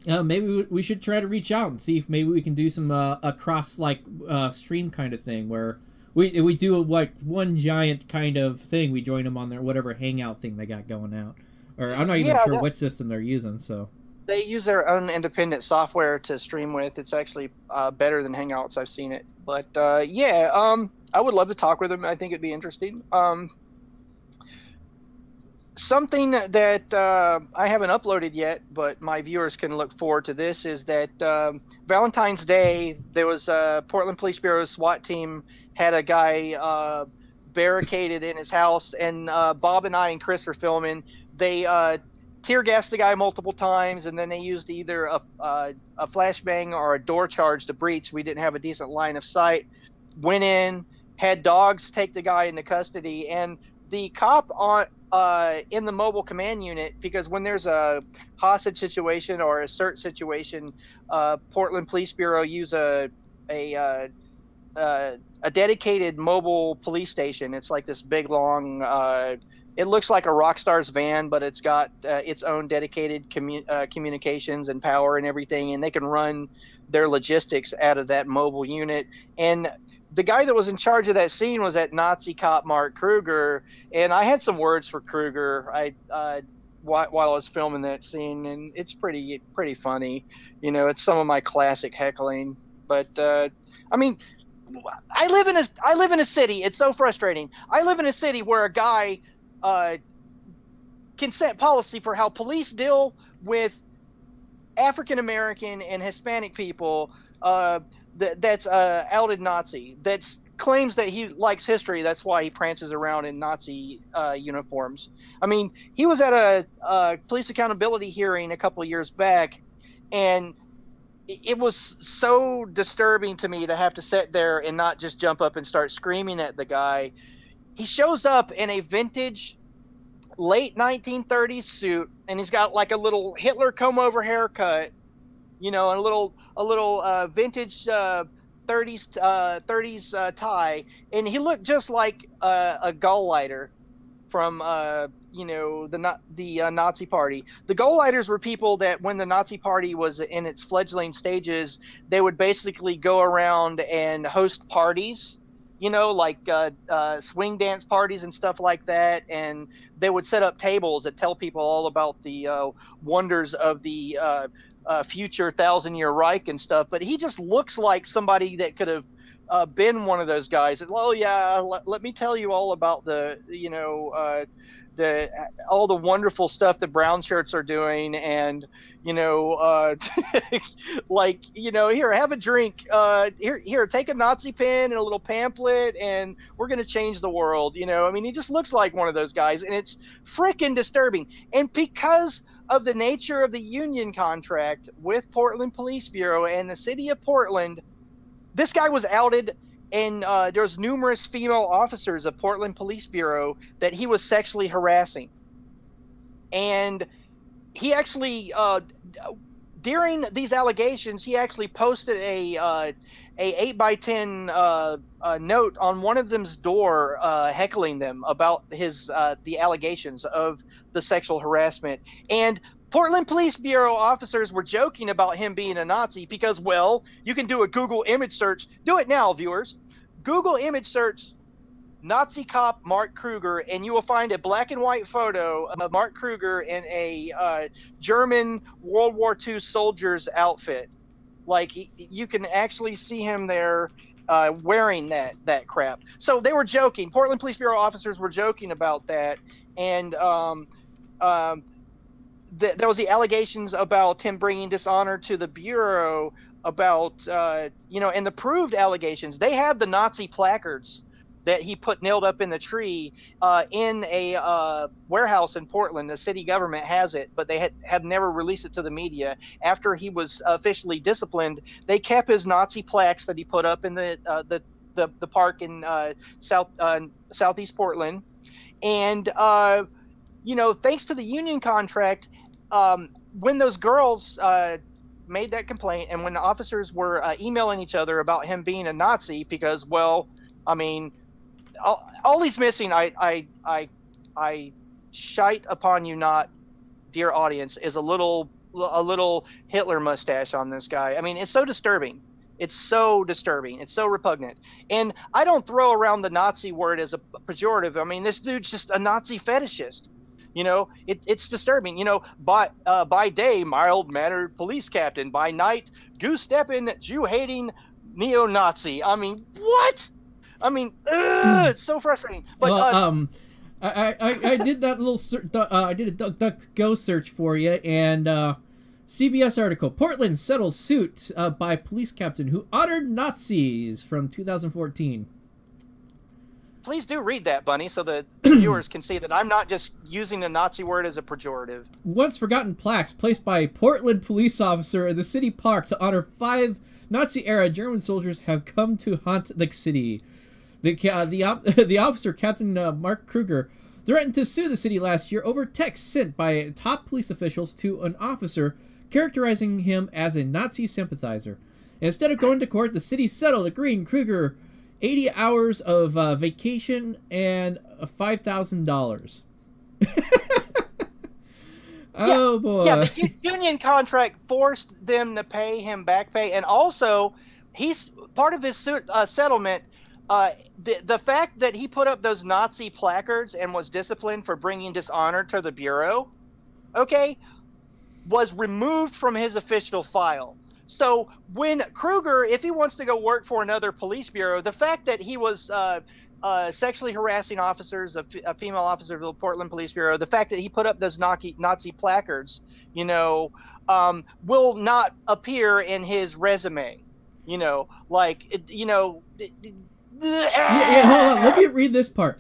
maybe we should try to reach out and see if maybe we can do some a cross stream kind of thing where we do one giant kind of thing. We join them on their whatever hangout thing they got going out, or I'm not even sure what system they're using. So they use their own independent software to stream with. It's actually better than Hangouts. I've seen it, but I would love to talk with them. I think it'd be interesting. Something that I haven't uploaded yet, but my viewers can look forward to this, is that Valentine's Day, there was a Portland Police Bureau SWAT team had a guy barricaded in his house, and Bob and I and Chris are filming. They tear gassed the guy multiple times, and then they used either a flashbang or a door charge to breach. We didn't have a decent line of sight. Went in, had dogs take the guy into custody, and the cop in the mobile command unit, because when there's a hostage situation or a search situation, Portland Police Bureau use a dedicated mobile police station. It's like this big long it looks like a rock star's van, but it's got its own dedicated communications and power and everything, and they can run their logistics out of that mobile unit. And the guy that was in charge of that scene was that Nazi cop Mark Kruger, and I had some words for Kruger while I was filming that scene, and it's pretty funny. It's some of my classic heckling. But I mean, I live in a city. It's so frustrating. I live in a city where a guy can set policy for how police deal with African American and Hispanic people. That's outed Nazi. That's claims that he likes history. That's why he prances around in Nazi uniforms. I mean, he was at a police accountability hearing a couple of years back, and it was so disturbing to me to have to sit there and not just jump up and start screaming at the guy. He shows up in a vintage late 1930s suit, and he's got like a little Hitler comb-over haircut, you know, and a little vintage 30s tie, and he looked just like a Gauleiter from you know, the Nazi Party. The Gauleiters were people that, when the Nazi Party was in its fledgling stages, they would basically go around and host parties, you know, like swing dance parties and stuff like that, and they would set up tables that tell people all about the wonders of the future 1,000-year Reich and stuff. But he just looks like somebody that could have been one of those guys. Well, yeah, let me tell you all about the, you know, all the wonderful stuff that brown shirts are doing, and, you know, like, you know, here, have a drink, here, take a Nazi pen and a little pamphlet, and we're going to change the world. You know, I mean, he just looks like one of those guys, and it's freaking disturbing. And because of the nature of the union contract with Portland Police Bureau and the city of Portland, this guy was outed, and there's numerous female officers of Portland Police Bureau that he was sexually harassing. And he actually, during these allegations, he actually posted a 8x10 note on one of them's door, heckling them about his the allegations of the sexual harassment. And Portland Police Bureau officers were joking about him being a Nazi because, well, you can do a Google image search. Do it now, viewers. Google image search Nazi cop Mark Kruger, and you will find a black and white photo of Mark Kruger in a German World War II soldier's outfit. Like, you can actually see him there wearing that crap. So they were joking. Portland Police Bureau officers were joking about that. And there was the allegations about him bringing dishonor to the Bureau, about, you know, and the proved allegations. They have the Nazi placards that he nailed up in the tree in a warehouse in Portland. The city government has it, but they have never released it to the media. After he was officially disciplined, they kept his Nazi plaques that he put up in the park in southeast Portland. And, you know, thanks to the union contract, when those girls made that complaint, and when the officers were emailing each other about him being a Nazi, because, well, I mean, all he's missing, I shite upon you not, dear audience, is a little Hitler mustache on this guy. I mean, it's so disturbing. It's so disturbing. It's so repugnant. And I don't throw around the Nazi word as a pejorative. I mean, this dude's just a Nazi fetishist. You know, it's disturbing. You know, by day, mild-mannered police captain. By night, goose-stepping, Jew-hating neo-Nazi. I mean, what? I mean, it's so frustrating. But, well, I did that little I did a DuckDuckGo search for you, and CBS article: Portland settles suit by police captain who honored Nazis, from 2014. Please do read that, Bunny, so that viewers can see that I'm not just using the Nazi word as a pejorative. Once forgotten plaques placed by a Portland police officer in the city park to honor 5 Nazi-era German soldiers have come to haunt the city. The officer, Captain Mark Kruger, threatened to sue the city last year over texts sent by top police officials to an officer characterizing him as a Nazi sympathizer. Instead of going to court, the city settled, agreeing Kruger 80 hours of vacation and $5,000. Oh, boy. Yeah, the union contract forced them to pay him back pay. And also, he's part of his settlement. The fact that he put up those Nazi placards and was disciplined for bringing dishonor to the Bureau, okay, was removed from his official file. So when Kruger, if he wants to go work for another police bureau, the fact that he was sexually harassing officers, a female officer of the Portland Police Bureau, the fact that he put up those Nazi placards, you know, will not appear in his resume. You know, like, you know. Yeah, hold on. Let me read this part.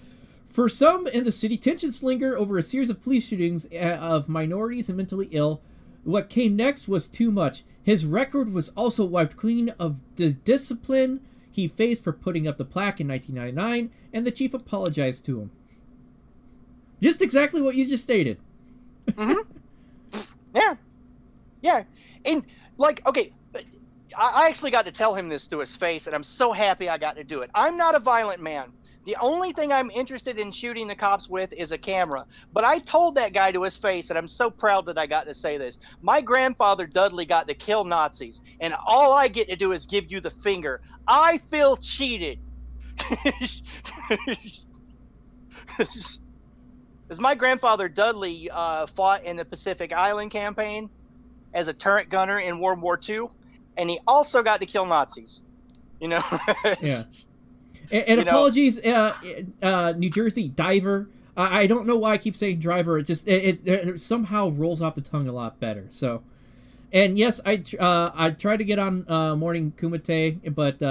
For some in the city, tensions linger over a series of police shootings of minorities and mentally ill. What came next was too much. His record was also wiped clean of the discipline he faced for putting up the plaque in 1999, and the chief apologized to him. Just exactly what you just stated. Mm-hmm. Yeah. And, like, okay, I actually got to tell him this to his face, and I'm so happy I got to do it. I'm not a violent man. The only thing I'm interested in shooting the cops with is a camera. But I told that guy to his face, and I'm so proud that I got to say this. My grandfather Dudley got to kill Nazis, and all I get to do is give you the finger. I feel cheated. Because my grandfather Dudley fought in the Pacific Island campaign as a turret gunner in World War II, and he also got to kill Nazis. You know? Yeah. And apologies, New Jersey diver. I don't know why I keep saying driver. It just it somehow rolls off the tongue a lot better. So, and yes, I tried to get on Morning Kumite, but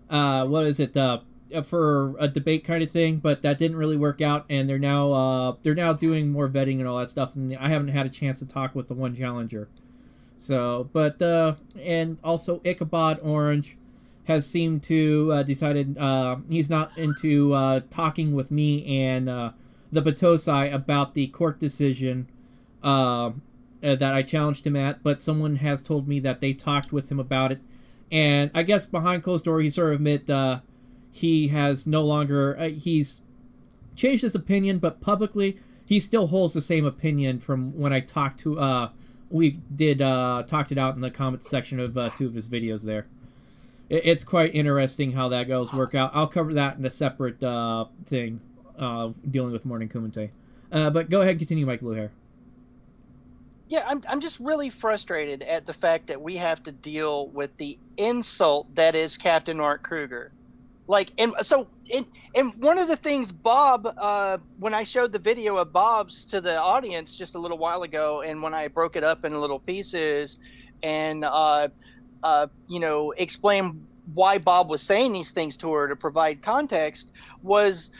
what is it for a debate kind of thing? But that didn't really work out, and they're now doing more vetting and all that stuff. And I haven't had a chance to talk with the one challenger. So, but and also Ichabod Orange has seemed to decided he's not into talking with me and the Batosai about the court decision that I challenged him at, but someone has told me that they talked with him about it, and I guess behind closed door he sort of admit he has no longer he's changed his opinion, but publicly he still holds the same opinion from when I talked to we did talked it out in the comments section of 2 of his videos there. It's quite interesting how that goes work out. I'll cover that in a separate thing dealing with Morning Kumite. But go ahead and continue, Mike Bluehair. Yeah, I'm just really frustrated at the fact that we have to deal with the insult that is Captain Mark Kruger. Like, and one of the things Bob, when I showed the video of Bob's to the audience just a little while ago, and when I broke it up in little pieces, and you know, explain why Bob was saying these things to her to provide context was,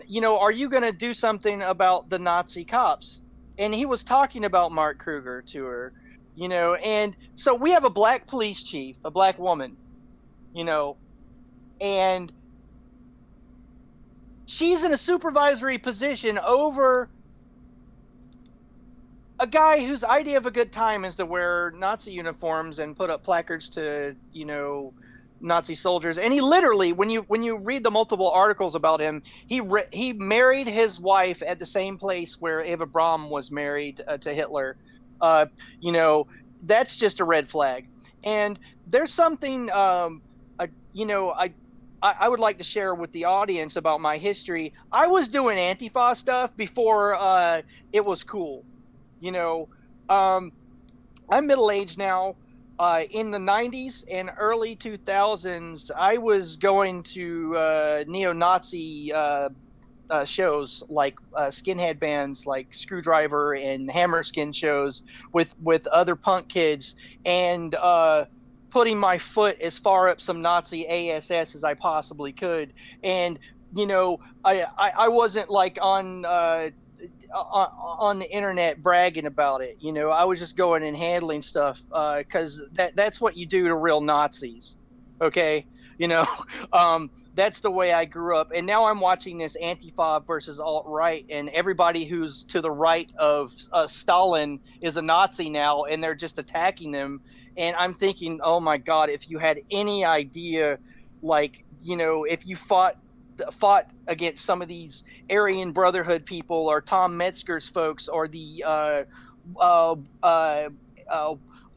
you know, are you going to do something about the Nazi cops? And he was talking about Mark Kruger to her, you know, and so we have a black police chief, a black woman, you know, and she's in a supervisory position over a guy whose idea of a good time is to wear Nazi uniforms and put up placards to, you know, Nazi soldiers. And he literally, when you read the multiple articles about him, he married his wife at the same place where Eva Braun was married to Hitler. You know, that's just a red flag. And there's something, you know, I would like to share with the audience about my history. I was doing Antifa stuff before it was cool. You know, I'm middle-aged now. In the 90s and early 2000s, I was going to neo-Nazi shows like skinhead bands like Screwdriver and Hammerskin shows with other punk kids, and putting my foot as far up some Nazi ASS as I possibly could. And, you know, I wasn't like on the internet bragging about it. You know, I was just going and handling stuff because that's what you do to real Nazis. Okay. You know, that's the way I grew up. And now I'm watching this Antifa versus alt-right, and everybody who's to the right of Stalin is a Nazi now, and they're just attacking them. And I'm thinking, oh my God, if you had any idea, like, you know, if you fought against some of these Aryan Brotherhood people, or Tom Metzger's folks, or the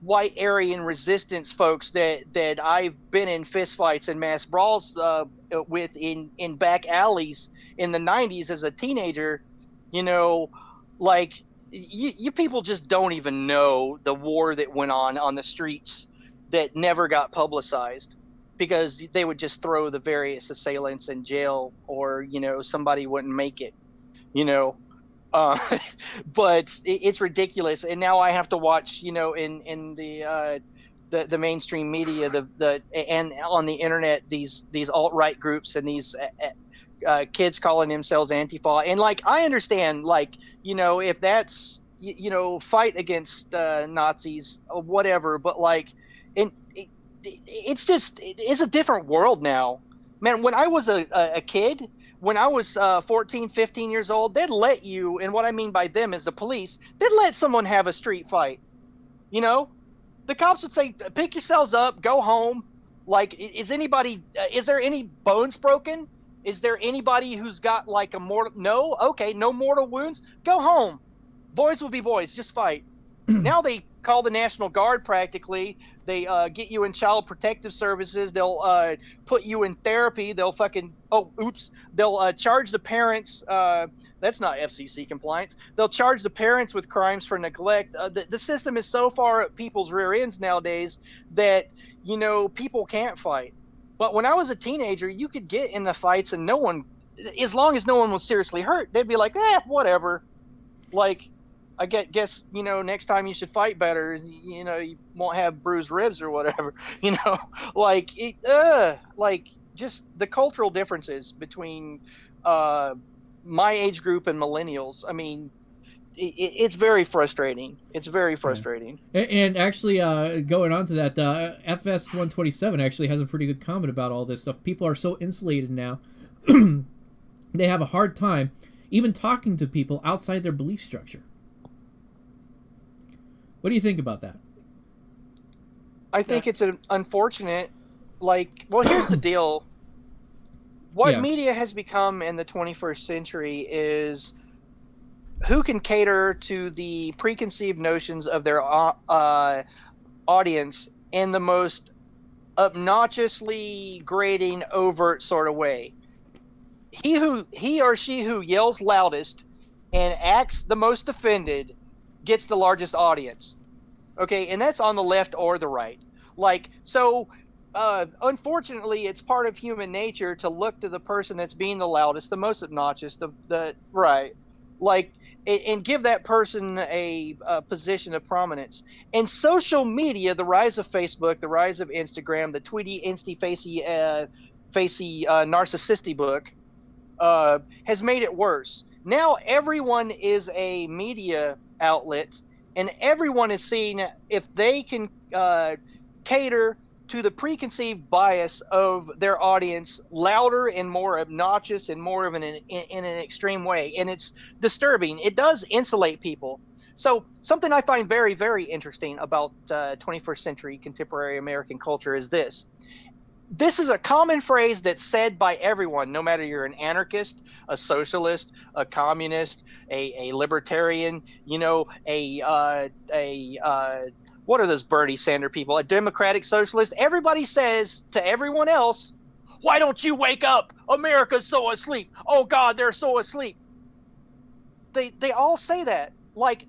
white Aryan resistance folks that I've been in fistfights and mass brawls with in back alleys in the 90s as a teenager, you know, like, you people just don't even know the war that went on the streets that never got publicized, because they would just throw the various assailants in jail, or, you know, somebody wouldn't make it, you know. But it's ridiculous. And now I have to watch, you know, in the mainstream media, and on the internet, these alt-right groups and these kids calling themselves Antifa. And like, I understand, like, you know, if that's, you know, fight against Nazis or whatever, but like, it's a different world now, man. When I was a kid, when I was 14, 15 years old, they'd let you, and what I mean by them is the police, they'd let someone have a street fight. You know, the cops would say, pick yourselves up, go home. Like, is there any bones broken? Is there anybody who's got like a mortal? No? Okay, no mortal wounds? Go home. Boys will be boys, just fight. Now they call the National Guard practically. They get you in child protective services. They'll put you in therapy. They'll they'll charge the parents. That's not FCC compliance. They'll charge the parents with crimes for neglect. The system is so far at people's rear ends nowadays that, you know, people can't fight. But when I was a teenager, you could get in the fights and no one, as long as no one was seriously hurt, they'd be like, whatever. Like, I guess, you know, next time you should fight better. You know, you won't have bruised ribs or whatever, you know, like just the cultural differences between my age group and millennials. I mean, it's very frustrating. It's very frustrating. And actually, going on to that, FS 127 actually has a pretty good comment about all this stuff. People are so insulated now. They have a hard time even talking to people outside their belief structure. What do you think about that? I think it's an unfortunate, like, well, here's the deal. What media has become in the 21st century is who can cater to the preconceived notions of their audience in the most obnoxiously grating, overt sort of way. He or she who yells loudest and acts the most offended gets the largest audience. Okay, and that's on the left or the right. Like, so unfortunately, it's part of human nature to look to the person that's being the loudest, the most obnoxious, the right, like, and give that person a position of prominence. And social media, the rise of Facebook, the rise of Instagram, the tweety, insty, facey, narcissistic book, has made it worse. Now everyone is a media outlet, and everyone is seeing if they can cater to the preconceived bias of their audience louder and more obnoxious and more of in an extreme way. And it's disturbing. It does insulate people. So something I find very, very interesting about 21st century contemporary American culture is this. This is a common phrase that's said by everyone, no matter you're an anarchist, a socialist, a communist, a libertarian, you know, what are those Bernie Sanders people? A democratic socialist. Everybody says to everyone else, why don't you wake up? America's so asleep. Oh God, they're so asleep. They all say that. Like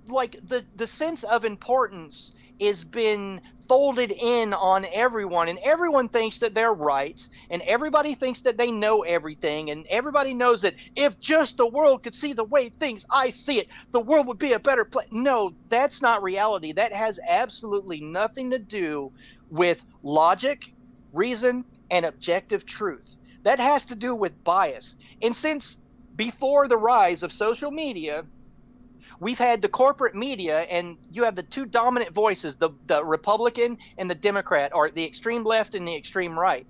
the sense of importance has been folded in on everyone, and everyone thinks that they're right, and everybody thinks that they know everything, and everybody knows that if just the world could see the way I see it, the world would be a better place. No, that's not reality. That has absolutely nothing to do with logic, reason, and objective truth. That has to do with bias. And since before the rise of social media, we've had the corporate media, and you have the two dominant voices, the Republican and the Democrat, or the extreme left and the extreme right.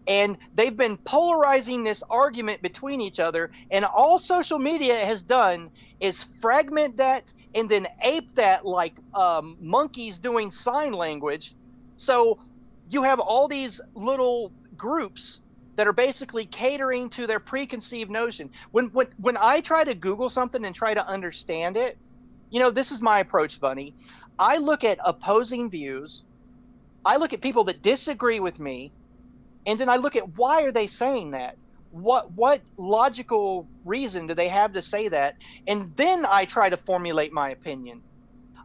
And they've been polarizing this argument between each other, and all social media has done is fragment that and then ape that like monkeys doing sign language. So you have all these little groups that are basically catering to their preconceived notion. When I try to Google something and try to understand it, you know, this is my approach, Bunny. I look at opposing views. I look at people that disagree with me, and then I look at why are they saying that? what logical reason do they have to say that? And then I try to formulate my opinion.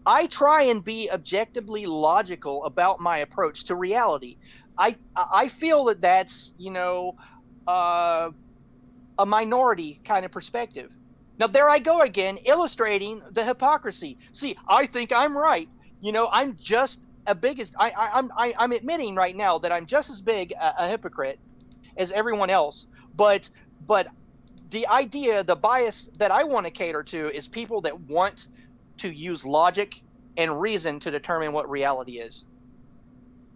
I try and be objectively logical about my approach to reality. I feel that that's, you know, a minority kind of perspective. Now, there I go again, illustrating the hypocrisy. See, I think I'm right. You know, I'm just I'm admitting right now that I'm just as big a hypocrite as everyone else. But the idea, the bias that I want to cater to is people that want to use logic and reason to determine what reality is.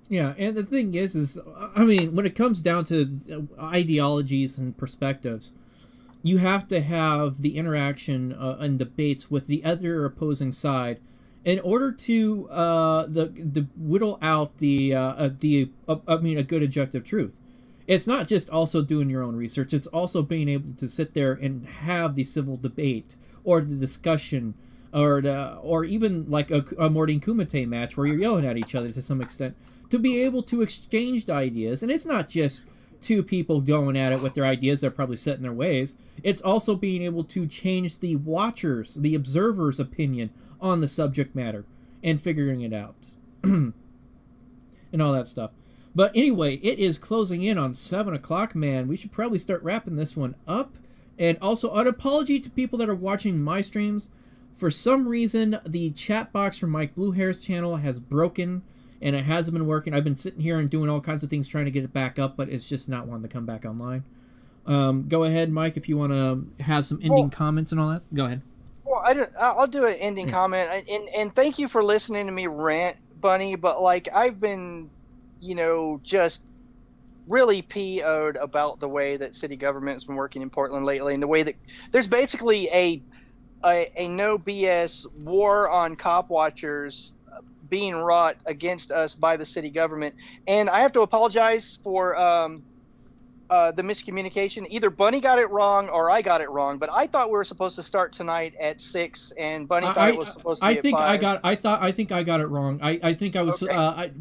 Yeah, and the thing is I mean, when it comes down to ideologies and perspectives, you have to have the interaction and debates with the other opposing side in order to the whittle out a good objective truth. It's not just also doing your own research. It's also being able to sit there and have the civil debate or the discussion or even like a Morning Kumite match where you're yelling at each other to some extent, to be able to exchange ideas. And it's not just two people going at it with their ideas. They're probably set in their ways. It's also being able to change the watchers, the observer's opinion on the subject matter and figuring it out and all that stuff. But anyway, it is closing in on 7 o'clock, man. We should probably start wrapping this one up. And also, an apology to people that are watching my streams. For some reason, the chat box from Mike Bluehair's channel has broken, and it hasn't been working. I've been sitting here and doing all kinds of things trying to get it back up, but it's just not wanting to come back online. Go ahead, Mike, if you want to have some ending comments and all that. Go ahead. Well, I'll do an ending comment. And thank you for listening to me rant, Bunny, but, like, I've been, you know, just really PO'd about the way that city government has been working in Portland lately, and the way that there's basically a no BS war on cop watchers being wrought against us by the city government. And I have to apologize for the miscommunication. Either Bunny got it wrong or I got it wrong, but I thought we were supposed to start tonight at 6, and Bunny thought it was supposed to be at 5. I think I got it wrong. I think I was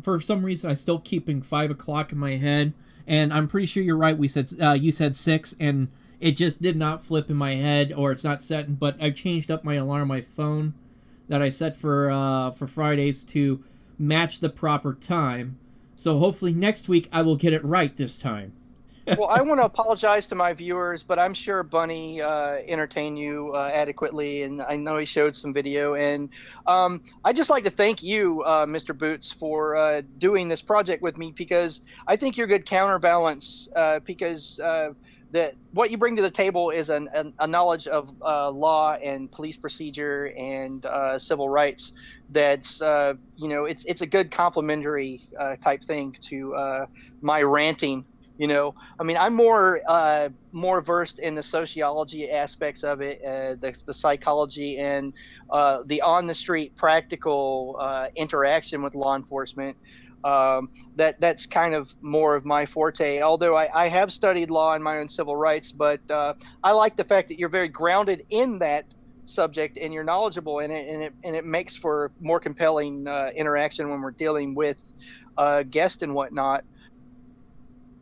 for some reason I still keeping 5 o'clock in my head, and I'm pretty sure you're right. We said you said 6, and it just did not flip in my head, or it's not set. But I changed up my alarm, my phone that I set for Fridays to match the proper time. So hopefully next week I will get it right this time. Well, I want to apologize to my viewers, but I'm sure Bunny entertained you adequately, and I know he showed some video. And I'd just like to thank you, Mr. Boots, for doing this project with me, because I think you're a good counterbalance, because that what you bring to the table is a knowledge of law and police procedure and civil rights. That's you know, it's a good complementary type thing to my ranting. You know, I mean, I'm more versed in the sociology aspects of it, the psychology, and the on the street practical interaction with law enforcement. That's kind of more of my forte. Although I have studied law and my own civil rights, but I like the fact that you're very grounded in that subject and you're knowledgeable in it, and it makes for more compelling interaction when we're dealing with guests and whatnot.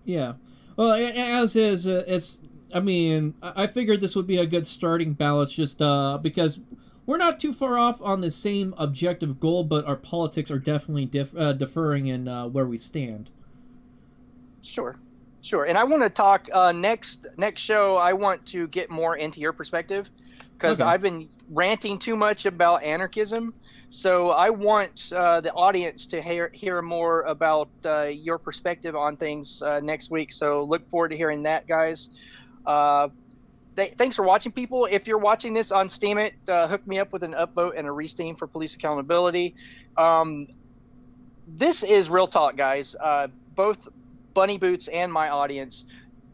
Yeah, well, as is, it's. I mean, I figured this would be a good starting balance, just because we're not too far off on the same objective goal, but our politics are definitely differing in where we stand. Sure, and I want to talk next show. I want to get more into your perspective, because I've been ranting too much about anarchism. So I want the audience to hear more about your perspective on things next week. So look forward to hearing that, guys. Thanks for watching, people. If you're watching this on Steemit, hook me up with an upvote and a re-steam for police accountability. This is real talk, guys. Both Bunny Boots and my audience.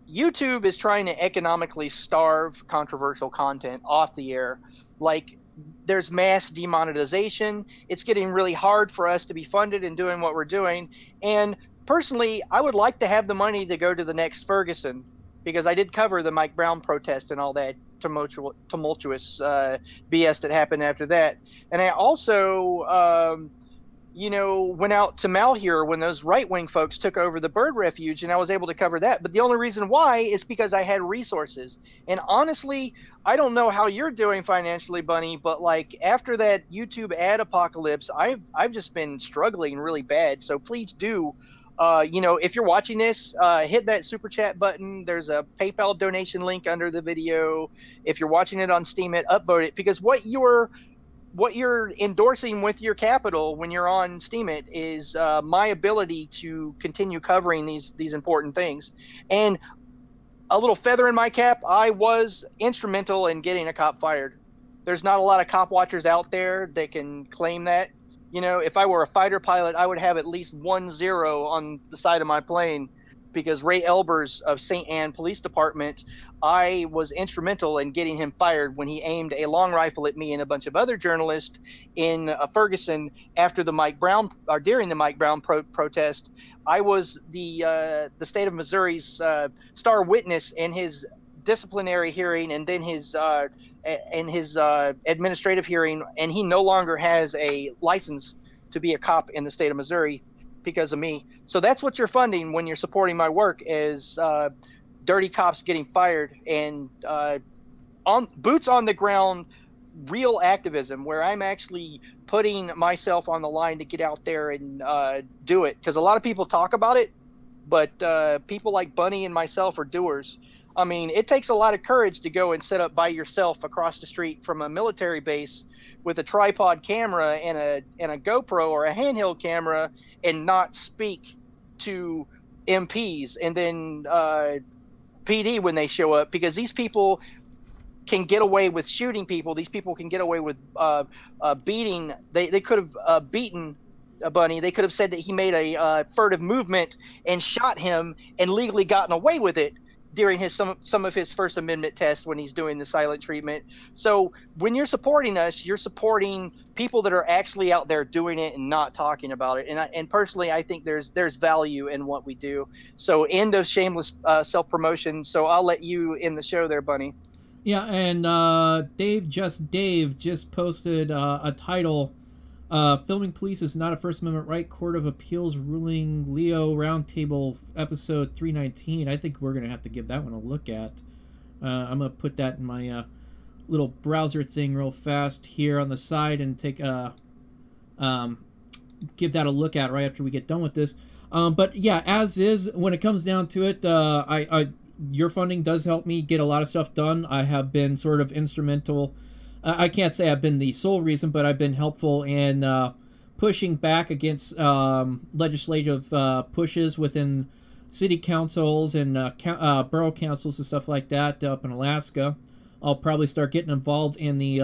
YouTube is trying to economically starve controversial content off the air. Like, there's mass demonetization. It's getting really hard for us to be funded in doing what we're doing. And personally, I would like to have the money to go to the next Ferguson, because I did cover the Mike Brown protest and all that tumultuous BS that happened after that. And I also, you know, went out to Malheur when those right-wing folks took over the bird refuge, and I was able to cover that. But the only reason why is because I had resources. And honestly, I don't know how you're doing financially, Bunny, but like after that YouTube ad apocalypse, I've just been struggling really bad. So please do, you know, if you're watching this, hit that super chat button. There's a PayPal donation link under the video. If you're watching it on Steam, upvote it, because what you're endorsing with your capital when you're on Steemit is my ability to continue covering these important things. And a little feather in my cap, I was instrumental in getting a cop fired. There's not a lot of cop watchers out there that can claim that. You know, if I were a fighter pilot, I would have at least 1-0 on the side of my plane, because Ray Elbers of St. Anne Police Department, I was instrumental in getting him fired when he aimed a long rifle at me and a bunch of other journalists in Ferguson after the Mike Brown, or during the Mike Brown protest. I was the state of Missouri's star witness in his disciplinary hearing, and then his administrative hearing, and he no longer has a license to be a cop in the state of Missouri because of me. So that's what you're funding when you're supporting my work, is dirty cops getting fired, and on boots on the ground, real activism where I'm actually putting myself on the line to get out there and do it. Because a lot of people talk about it, but people like Bunny and myself are doers. I mean, it takes a lot of courage to go and set up by yourself across the street from a military base with a tripod camera and a GoPro or a handheld camera and not speak to MPs and then PD when they show up, because these people can get away with shooting people. These people can get away with beating. They could have beaten a Bunny. They could have said that he made a furtive movement and shot him and legally gotten away with it during some of his First Amendment tests when he's doing the silent treatment. So when you're supporting us, you're supporting people that are actually out there doing it and not talking about it. And personally, I think there's value in what we do. So end of shameless self-promotion. So I'll let you end the show there, Bunny. Yeah, and Dave just posted a title. Filming police is not a First Amendment right. Court of Appeals ruling Leo Roundtable episode 319. I think we're going to have to give that one a look at. I'm going to put that in my little browser thing real fast here on the side and take give that a look at right after we get done with this. But yeah, as is, when it comes down to it, your funding does help me get a lot of stuff done. I have been sort of instrumental. I can't say I've been the sole reason, but I've been helpful in pushing back against legislative pushes within city councils and borough councils and stuff like that up in Alaska. I'll probably start getting involved in the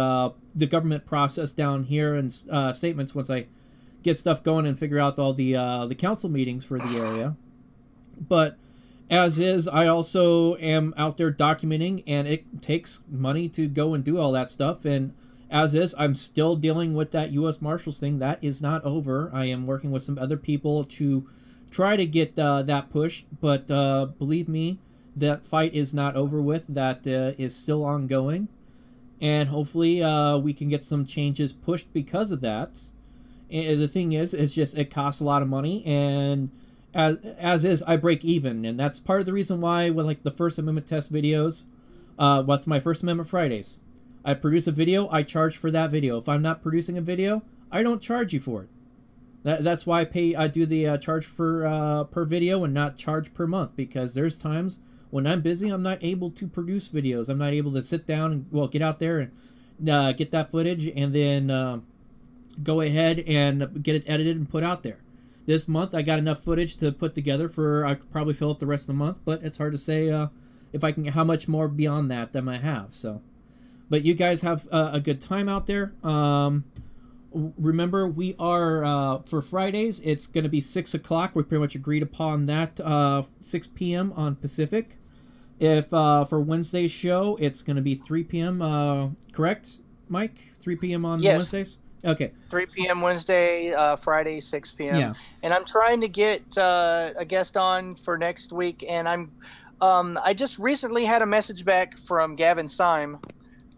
government process down here and statements once I get stuff going and figure out all the council meetings for the area. But as is, I also am out there documenting, and it takes money to go and do all that stuff. And as is, I'm still dealing with that U.S. Marshals thing. That is not over. I am working with some other people to try to get that push. But believe me, that fight is not over with. That is still ongoing. And hopefully we can get some changes pushed because of that. And the thing is, it's just, it costs a lot of money. And as is, I break even, and that's part of the reason why with like the First Amendment test videos, with my First Amendment Fridays, I produce a video, I charge for that video. If I'm not producing a video, I don't charge you for it. That's why I do the charge for per video and not charge per month, because there's times when I'm busy, I'm not able to produce videos. I'm not able to sit down and, well, get out there and get that footage and then go ahead and get it edited and put out there. This month, I got enough footage to put together for, I could probably fill up the rest of the month, but it's hard to say if I can, how much more beyond that I have. So, but you guys have a good time out there. Remember, we are, for Fridays, it's going to be 6 o'clock. We pretty much agreed upon that, 6 p.m. on Pacific. If for Wednesday's show, it's going to be 3 p.m., correct, Mike? 3 p.m. on Wednesdays? Okay. 3 p.m. Wednesday, Friday, 6 p.m. Yeah. And I'm trying to get a guest on for next week. And I just recently had a message back from Gavin Syme,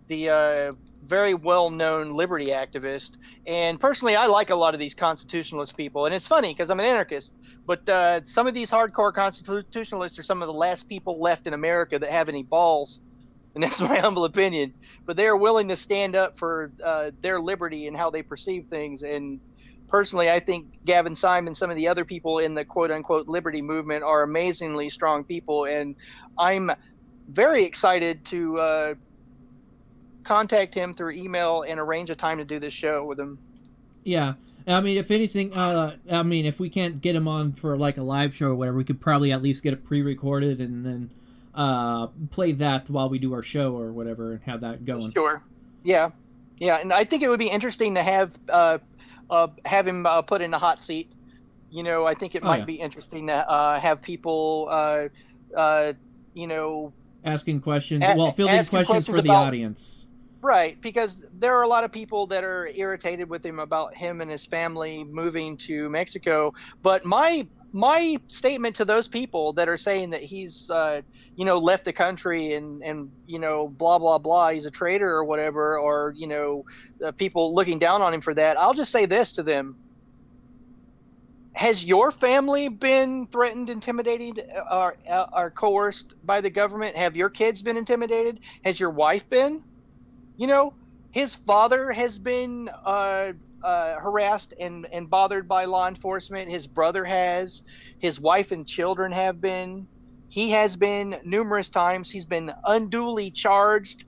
the very well-known liberty activist. And personally, I like a lot of these constitutionalist people. And it's funny because I'm an anarchist, but some of these hardcore constitutionalists are some of the last people left in America that have any balls. And that's my humble opinion. But they are willing to stand up for their liberty and how they perceive things. And personally, I think Gavin Simon, some of the other people in the quote-unquote liberty movement are amazingly strong people. And I'm very excited to contact him through email and arrange a time to do this show with him. Yeah. I mean, if anything, if we can't get him on for like a live show or whatever, we could probably at least get it pre-recorded and then play that while we do our show or whatever and have that going. Sure. Yeah. Yeah. And I think it would be interesting to have him put in the hot seat. You know, I think it might be interesting to have people, you know, asking questions, fielding questions for the audience. Right, because there are a lot of people that are irritated with him about him and his family moving to Mexico. But my statement to those people that are saying that he's, you know, left the country and you know, blah, blah, blah, he's a traitor or whatever, or, you know, people looking down on him for that, I'll just say this to them. Has your family been threatened, intimidated, or coerced by the government? Have your kids been intimidated? Has your wife been? You know, his father has been harassed and bothered by law enforcement. His brother has. His wife and children have been. He has been numerous times. He's been unduly charged,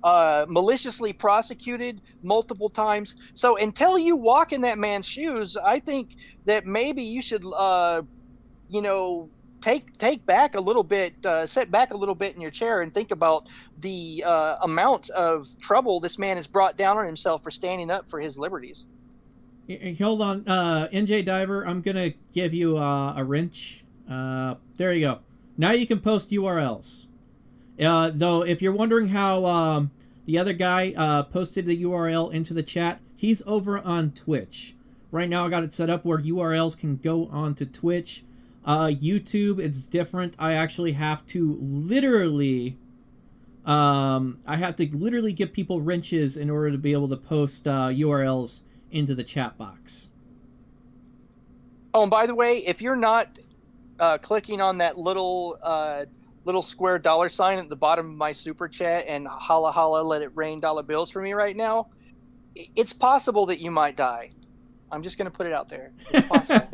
maliciously prosecuted multiple times. So until you walk in that man's shoes, I think that maybe you should, you know, take back a little bit, sit back a little bit in your chair and think about the amount of trouble this man has brought down on himself for standing up for his liberties. Hold on, NJ Diver, I'm gonna give you a wrench. There you go. Now you can post URLs. Though, if you're wondering how the other guy posted the URL into the chat, he's over on Twitch. Right now I got it set up where URLs can go onto Twitch. YouTube, it's different. I actually have to literally give people wrenches in order to be able to post URLs into the chat box. Oh, and by the way, if you're not clicking on that little square $sign at the bottom of my super chat and holla holla let it rain dollar bills for me right now, it's possible that you might die. I'm just going to put it out there. It's possible.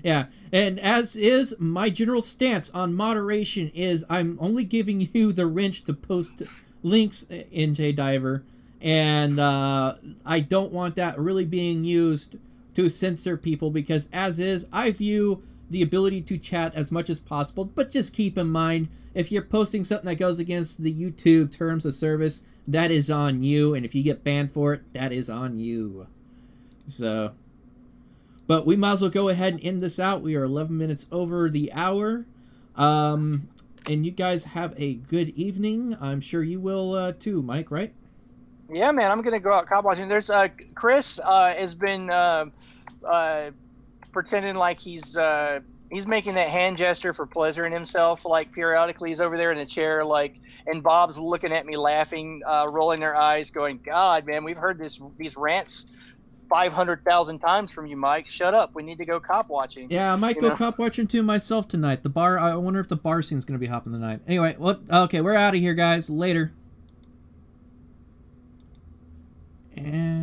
Yeah, and as is my general stance on moderation is I'm only giving you the wrench to post links, NJ Diver, and I don't want that really being used to censor people because as is, I view the ability to chat as much as possible, but just keep in mind, if you're posting something that goes against the YouTube terms of service, that is on you, and if you get banned for it, that is on you. So... but we might as well go ahead and end this out. We are 11 minutes over the hour. And you guys have a good evening. I'm sure you will too, Mike, right? Yeah, man. I'm going to go out cop watching. There's Chris has been pretending like he's making that hand gesture for pleasure in himself. Like periodically he's over there in a chair, like, and Bob's looking at me laughing, rolling their eyes going, God, man, we've heard these rants 500,000 times from you, Mike. Shut up. We need to go cop watching. Yeah, I might go cop watching too myself tonight. The bar, I wonder if the bar scene's going to be hopping tonight. Anyway, okay, we're out of here, guys. Later. And